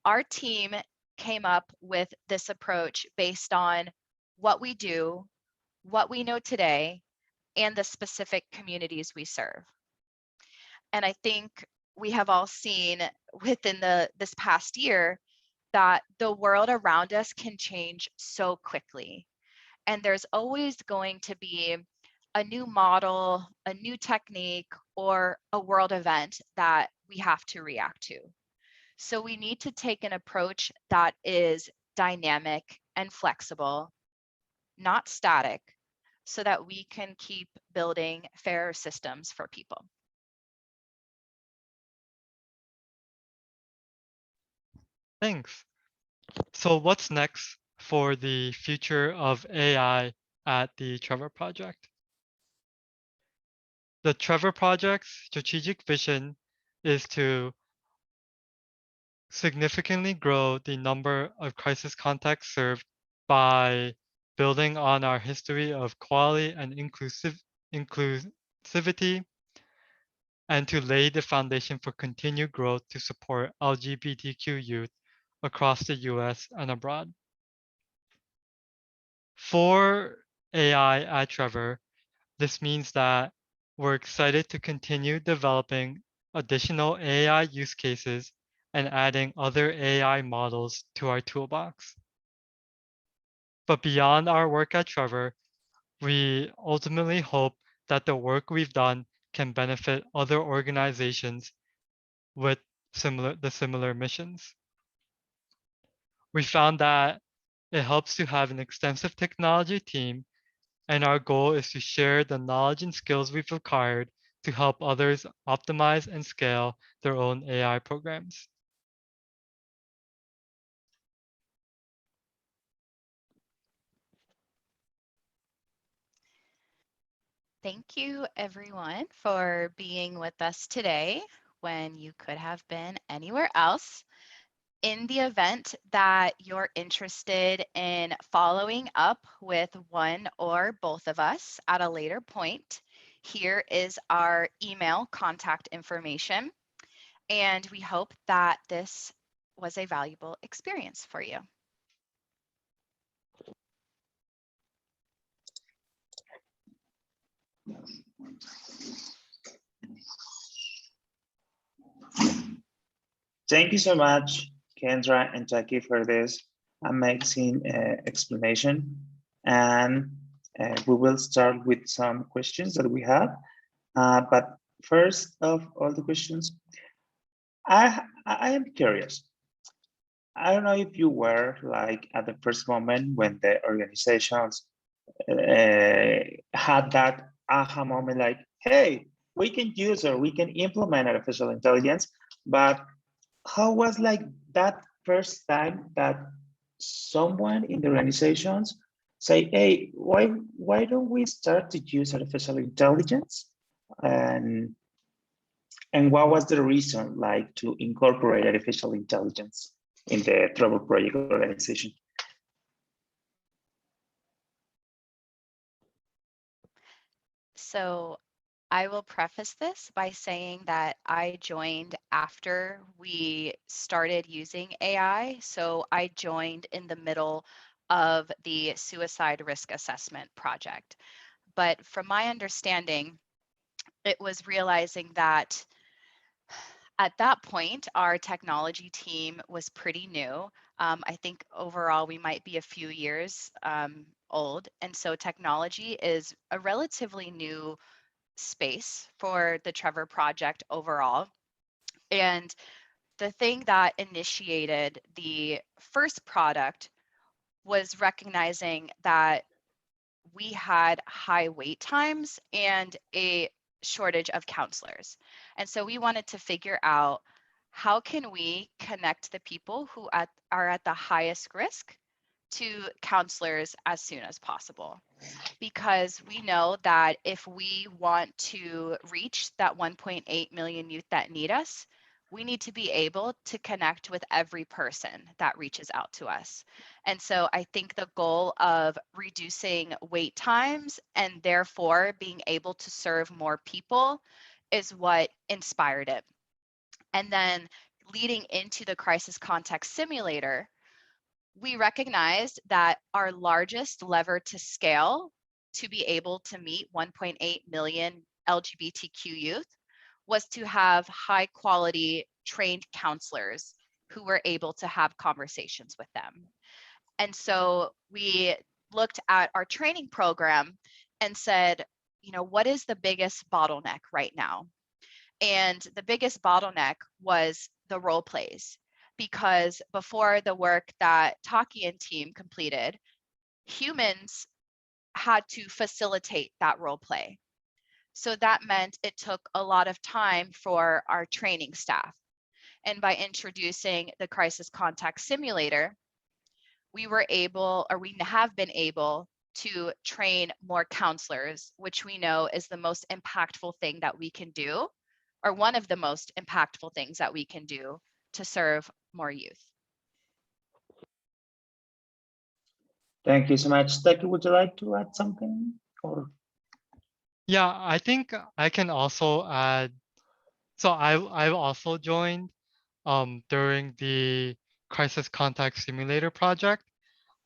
Our team came up with this approach based on what we do, what we know today, and the specific communities we serve. And I think we have all seen within this past year that the world around us can change so quickly. And there's always going to be a new model, a new technique, or a world event that we have to react to. So we need to take an approach that is dynamic and flexible, not static, so that we can keep building fairer systems for people. Thanks. So what's next for the future of AI at the Trevor Project? The Trevor Project's strategic vision is to significantly grow the number of crisis contacts served by building on our history of quality and inclusivity, and to lay the foundation for continued growth to support LGBTQ youth across the US and abroad. For AI at Trevor, this means that we're excited to continue developing additional AI use cases and adding other AI models to our toolbox. But beyond our work at Trevor, we ultimately hope that the work we've done can benefit other organizations with similar missions. We found that it helps to have an extensive technology team, and our goal is to share the knowledge and skills we've acquired to help others optimize and scale their own AI programs. Thank you, everyone, for being with us today when you could have been anywhere else. In the event that you're interested in following up with one or both of us at a later point, here is our email contact information. And we hope that this was a valuable experience for you. Thank you so much, Kendra and Jackie, for this amazing explanation. And we will start with some questions that we have. But first of all the questions, I am curious. I don't know if you were like at the first moment when the organizations had that aha moment, like, hey, we can use or we can implement artificial intelligence, but how was like that first time that someone in the organizations say, hey, why don't we start to use artificial intelligence? And what was the reason like to incorporate artificial intelligence in the Trevor project organization? So I will preface this by saying that I joined after we started using AI. So I joined in the middle of the suicide risk assessment project. But from my understanding, it was realizing that at that point, our technology team was pretty new. I think overall we might be a few years old. And so technology is a relatively new space for the Trevor project overall. And the thing that initiated the first product was recognizing that we had high wait times and a shortage of counselors. And so we wanted to figure out how can we connect the people who are at the highest risk to counselors as soon as possible. Because we know that if we want to reach that 1.8 million youth that need us, we need to be able to connect with every person that reaches out to us. And so I think the goal of reducing wait times and therefore being able to serve more people is what inspired it. And then leading into the crisis context simulator, we recognized that our largest lever to scale to be able to meet 1.8 million LGBTQ youth was to have high quality trained counselors who were able to have conversations with them. And so we looked at our training program and said, what is the biggest bottleneck right now? And the biggest bottleneck was the role plays, because before the work that Taki and team completed, humans had to facilitate that role play. So that meant it took a lot of time for our training staff. And by introducing the crisis context simulator, we have been able to train more counselors, which we know is the most impactful thing that we can do, or one of the most impactful things that we can do to serve more youth. Thank you so much. Taki, would you like to add something? Or Yeah, I think I can also add. So I've also joined during the Crisis Contact Simulator project.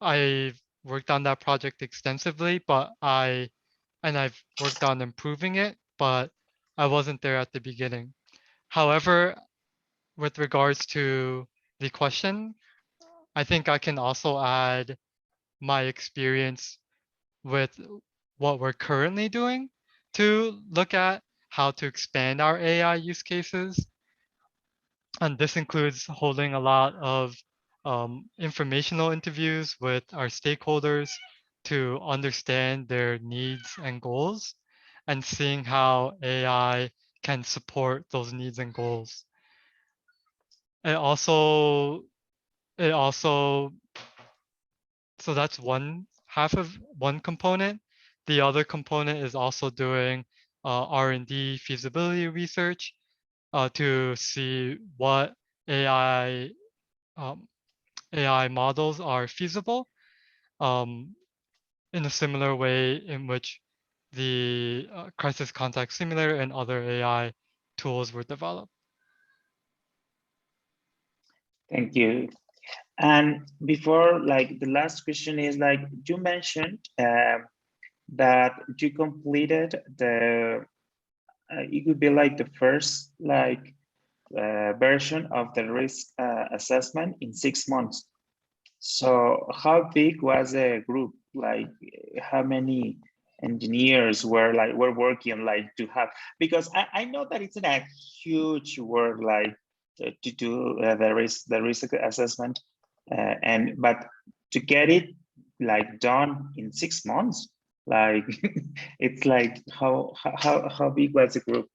I've worked on that project extensively, but I've worked on improving it, but I wasn't there at the beginning. However, with regards to the question, I think I can also add my experience with what we're currently doing to look at how to expand our AI use cases. And this includes holding a lot of informational interviews with our stakeholders to understand their needs and goals, and seeing how AI can support those needs and goals. It also, so that's one component. The other component is also doing R&D feasibility research to see what AI AI models are feasible in a similar way in which the crisis context simulator and other AI tools were developed. Thank you. And before, like, the last question is, like, you mentioned that you completed the, it could be like the first, like, version of the risk assessment in 6 months. So how big was the group? Like, how many engineers were working, like, to have, because I know that it's a huge work, like, to do the risk assessment, but to get it, like, done in 6 months, like, it's like, how big was the group?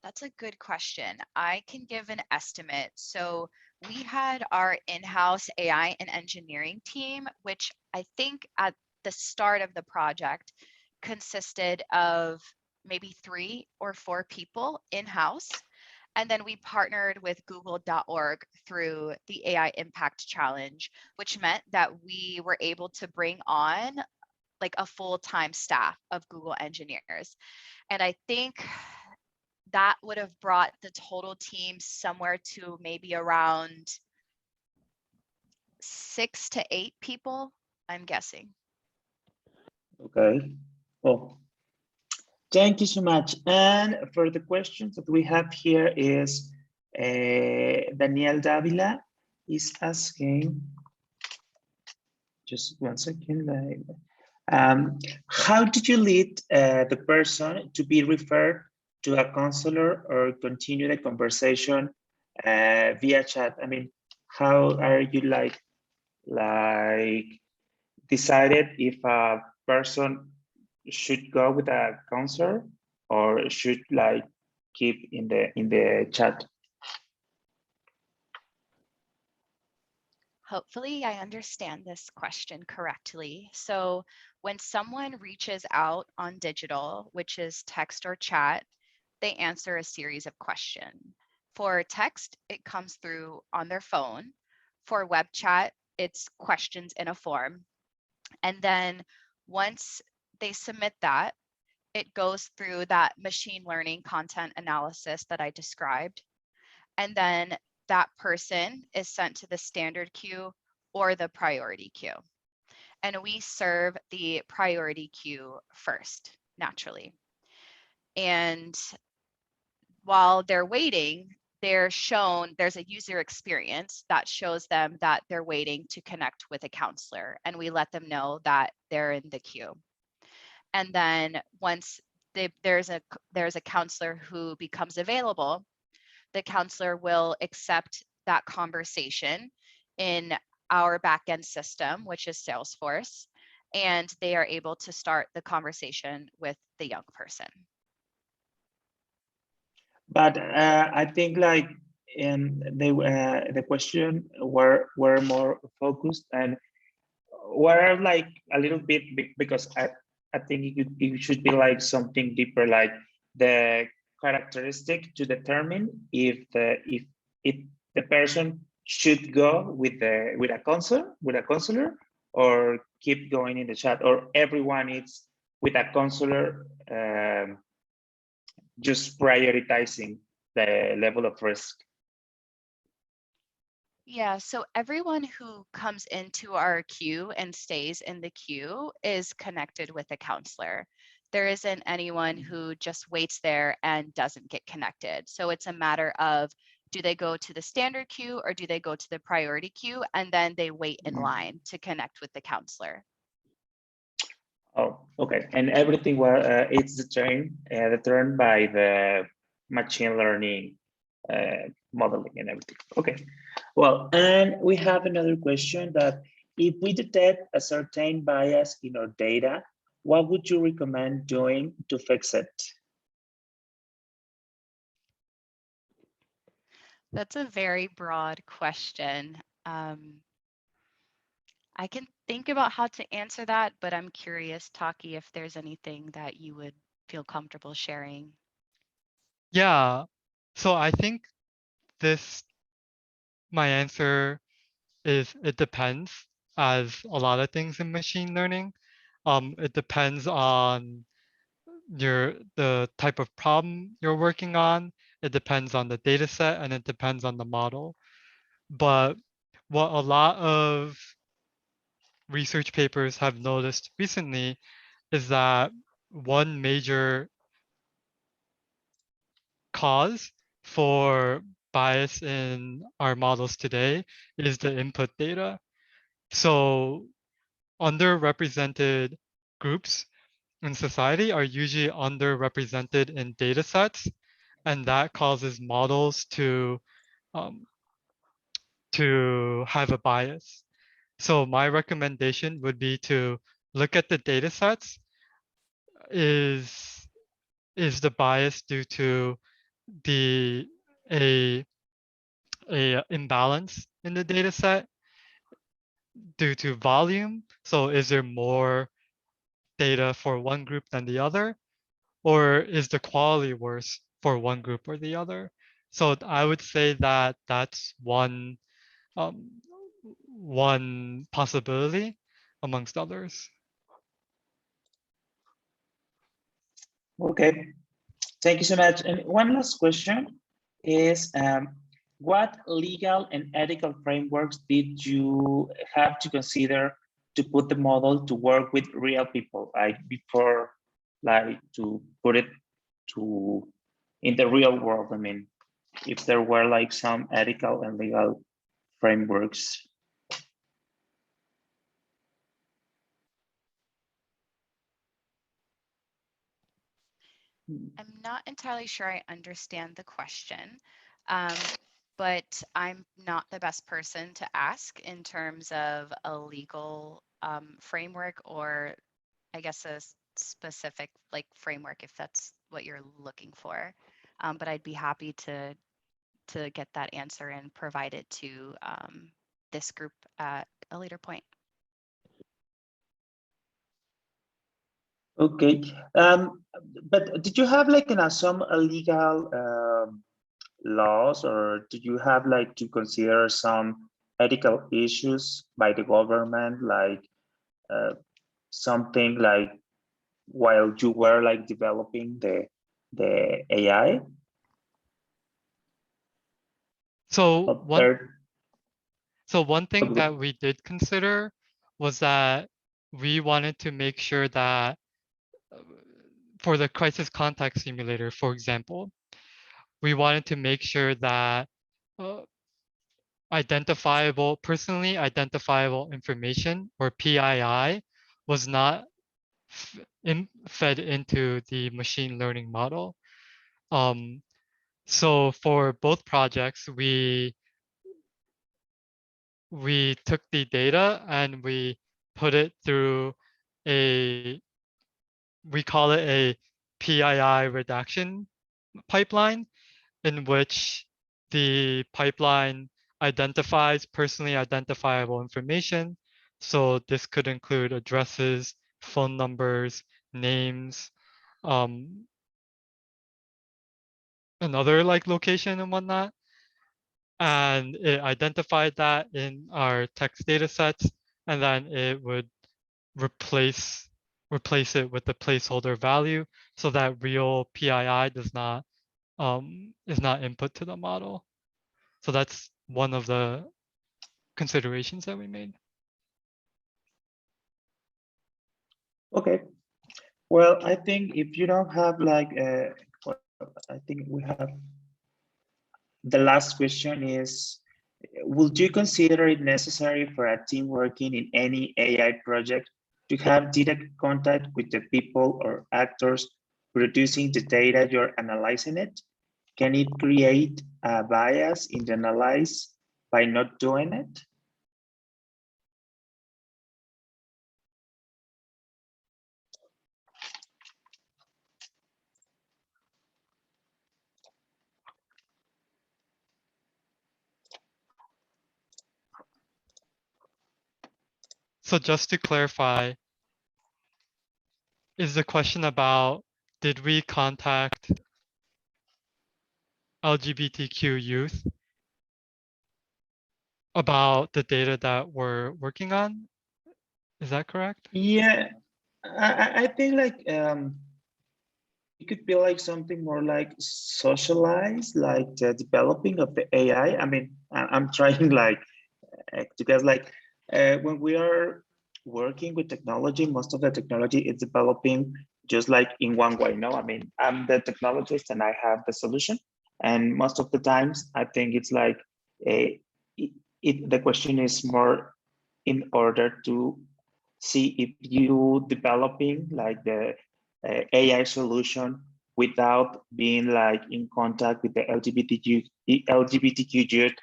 That's a good question. I can give an estimate. So we had our in-house AI and engineering team, which I think at the start of the project consisted of maybe 3 or 4 people in-house. And then we partnered with google.org through the AI Impact Challenge, which meant that we were able to bring on like a full-time staff of Google engineers. And I think that would have brought the total team somewhere to maybe around 6 to 8 people, I'm guessing. Okay. Well, thank you so much. And for the questions that we have here is Daniel Davila is asking, just one second. How did you lead the person to be referred to a counselor or continue the conversation via chat? I mean, how are you like decided if a person should go with a counselor or should like keep in the chat? Hopefully I understand this question correctly. So when someone reaches out on digital, which is text or chat, they answer a series of questions. For text, it comes through on their phone. For web chat, it's questions in a form. And then once they submit that, it goes through that machine learning content analysis that I described. And then that person is sent to the standard queue or the priority queue. And we serve the priority queue first, naturally. And while they're waiting, there's a user experience that shows them that they're waiting to connect with a counselor, and we let them know that they're in the queue. And then once there's a counselor who becomes available, the counselor will accept that conversation in our backend system, which is Salesforce, and they are able to start the conversation with the young person. But I think like the question were more focused and were like a little bit because I think it should be like something deeper, like the characteristic to determine if the person should go with a counselor or keep going in the chat, or everyone is with a counselor, just prioritizing the level of risk. Yeah, so everyone who comes into our queue and stays in the queue is connected with a counselor. There isn't anyone who just waits there and doesn't get connected. So it's a matter of, do they go to the standard queue or do they go to the priority queue, and then they wait in line to connect with the counselor. Oh, okay. And everything it's determined by machine learning modeling and everything. Okay, well, and we have another question that if we detect a certain bias in our data, what would you recommend doing to fix it? That's a very broad question. I can think about how to answer that, but I'm curious, Taki, if there's anything that you would feel comfortable sharing. Yeah, so I think my answer is it depends, as a lot of things in machine learning. It depends on the type of problem you're working on. It depends on the data set and it depends on the model. But what a lot of research papers have noticed recently is that one major cause for bias in our models today is the input data. So underrepresented groups in society are usually underrepresented in data sets, and that causes models um, to have a bias. So my recommendation would be to look at the data sets. Is the bias due to the a imbalance in the data set due to volume? So is there more data for one group than the other? Or is the quality worse for one group or the other? So I would say that that's um, one possibility amongst others. Okay, thank you so much. And one last question is, what legal and ethical frameworks did you have to consider to put the model to work with real people, like before, like to put it to in the real world? I mean, if there were like some ethical and legal frameworks. I'm not entirely sure I understand the question, but I'm not the best person to ask in terms of a legal framework, or I guess a specific like framework if that's what you're looking for. But I'd be happy to get that answer and provide it to this group at a later point. Okay, but did you have like some legal laws, or do you have like to consider some ethical issues by the government, like something like while you were like developing the AI? So one thing Okay. that we did consider was that we wanted to make sure that for the crisis contact simulator, for example, we wanted to make sure that uh, personally identifiable information, or PII, was not fed into the machine learning model. So for both projects, we took the data and we put it through we call it a PII redaction pipeline, in which the pipeline identifies personally identifiable information. So this could include addresses, phone numbers, names, another like location and whatnot. And it identified that in our text data sets, and then it would replace it with the placeholder value so that real PII is not input to the model. So that's one of the considerations that we made. Okay. Well, I think if you don't have like, I think we have the last question is, would you consider it necessary for a team working in any AI project to have direct contact with the people or actors producing the data you're analyzing it? can it create a bias in the analysis by not doing it? So just to clarify, is the question about, did we contact LGBTQ youth about the data that we're working on? Is that correct? Yeah, I think like it could be like something more like socialized, like the developing of the AI. I mean, I'm trying like because like when we are working with technology, most of the technology is developing just like in one way. No, I mean, I'm the technologist and I have the solution, and most of the times I think it's like the question is more in order to see if you developing like the AI solution without being like in contact with the LGBTQ youth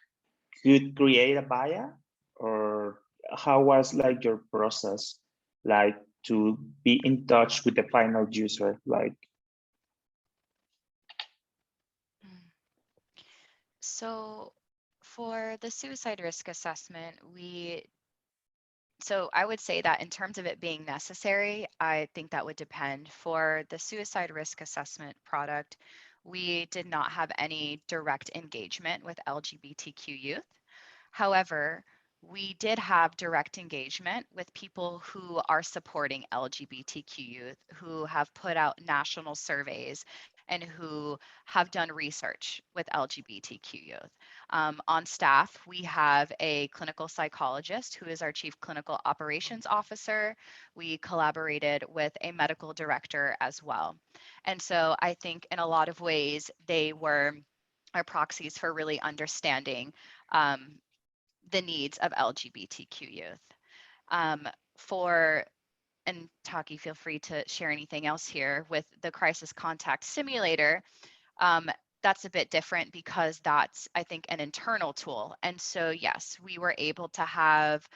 could create a bias, or how was like your process like to be in touch with the final user? Like, So for the suicide risk assessment, so I would say that in terms of it being necessary, I think that would depend. For the suicide risk assessment product, we did not have any direct engagement with LGBTQ youth. However, we did have direct engagement with people who are supporting LGBTQ youth, who have put out national surveys and who have done research with LGBTQ youth. On staff, we have a clinical psychologist who is our chief clinical operations officer. We collaborated with a medical director as well. And so I think in a lot of ways, they were our proxies for really understanding the needs of LGBTQ youth. And Taki, feel free to share anything else here with the crisis contact simulator. That's a bit different because that's, I think, an internal tool. And so, yes, we were able to have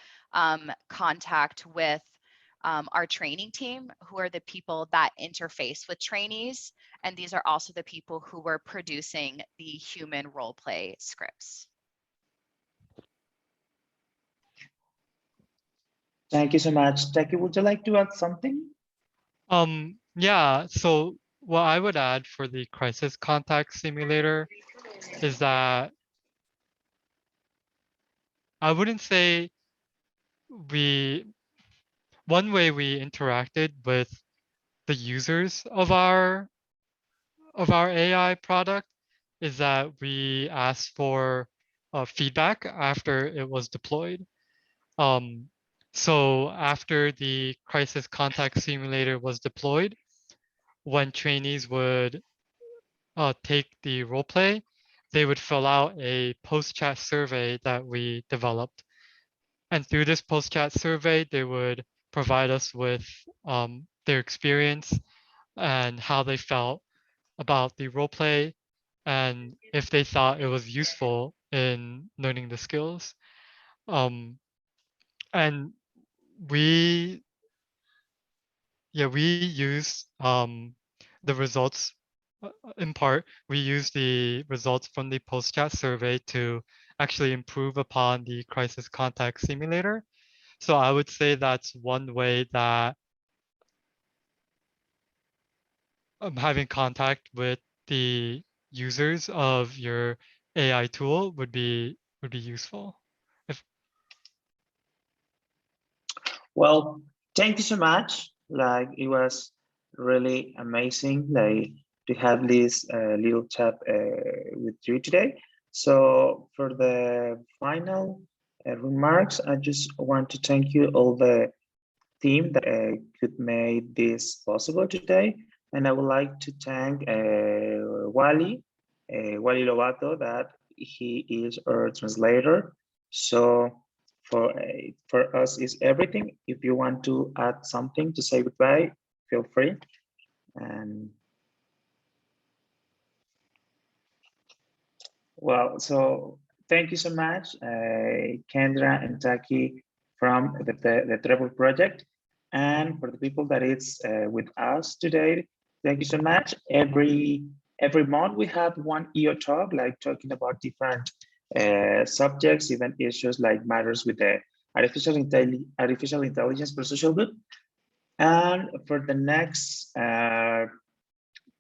contact with our training team, who are the people that interface with trainees. And these are also the people who were producing the human role play scripts. thank you so much. Jackie, would you like to add something? Yeah, so what I would add for the crisis contact simulator is that I wouldn't say one way we interacted with the users of our AI product is that we asked for feedback after it was deployed. So after the crisis contact simulator was deployed, when trainees would take the role play, they would fill out a post-chat survey that we developed. And through this post-chat survey, they would provide us with their experience and how they felt about the role play and if they thought it was useful in learning the skills. And we used the results. In part, we used the results from the post-chat survey to actually improve upon the crisis contact simulator. So I would say that's one way that having contact with the users of your AI tool would be useful. Well, thank you so much. Like, it was really amazing, like, to have this little chat with you today. So for the final remarks, I just want to thank you all the team that could make this possible today. And I would like to thank Wally Lobato, that he is our translator. So for us is everything. If you want to add something to say goodbye, feel free. And Well, so thank you so much, Kendra and Taki from the Trevor project. And for the people that is with us today, thank you so much. Every month we have one EO talk, like talking about different subjects, even issues like matters with the artificial intelligence for social good. And for the next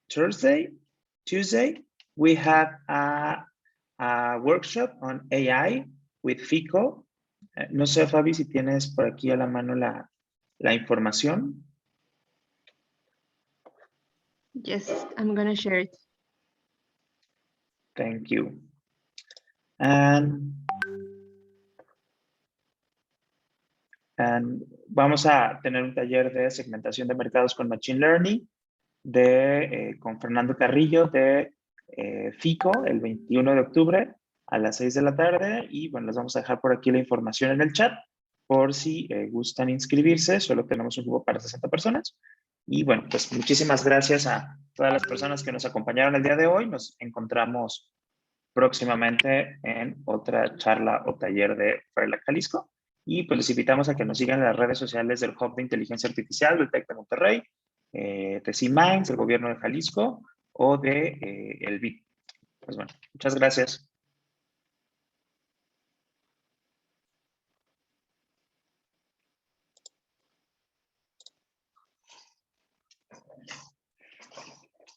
Tuesday, we have a workshop on AI with FICO. No sé, Fabi, si tienes por aquí a la mano la información. Yes, I'm gonna share it. Thank you. And vamos a tener un taller de segmentación de mercados con Machine Learning con Fernando Carrillo de FICO el 21 de octubre a las 6 de la tarde. Y bueno, les vamos a dejar por aquí la información en el chat por si gustan inscribirse. Solo tenemos un grupo para 60 personas. Y bueno, pues muchísimas gracias a todas las personas que nos acompañaron el día de hoy. Nos encontramos próximamente en otra charla o taller de Fairlac Jalisco. Y pues les invitamos a que nos sigan en las redes sociales del Hub de Inteligencia Artificial del TEC de Monterrey, de C-Minds, del Gobierno de Jalisco o de el BID. Pues bueno, muchas gracias.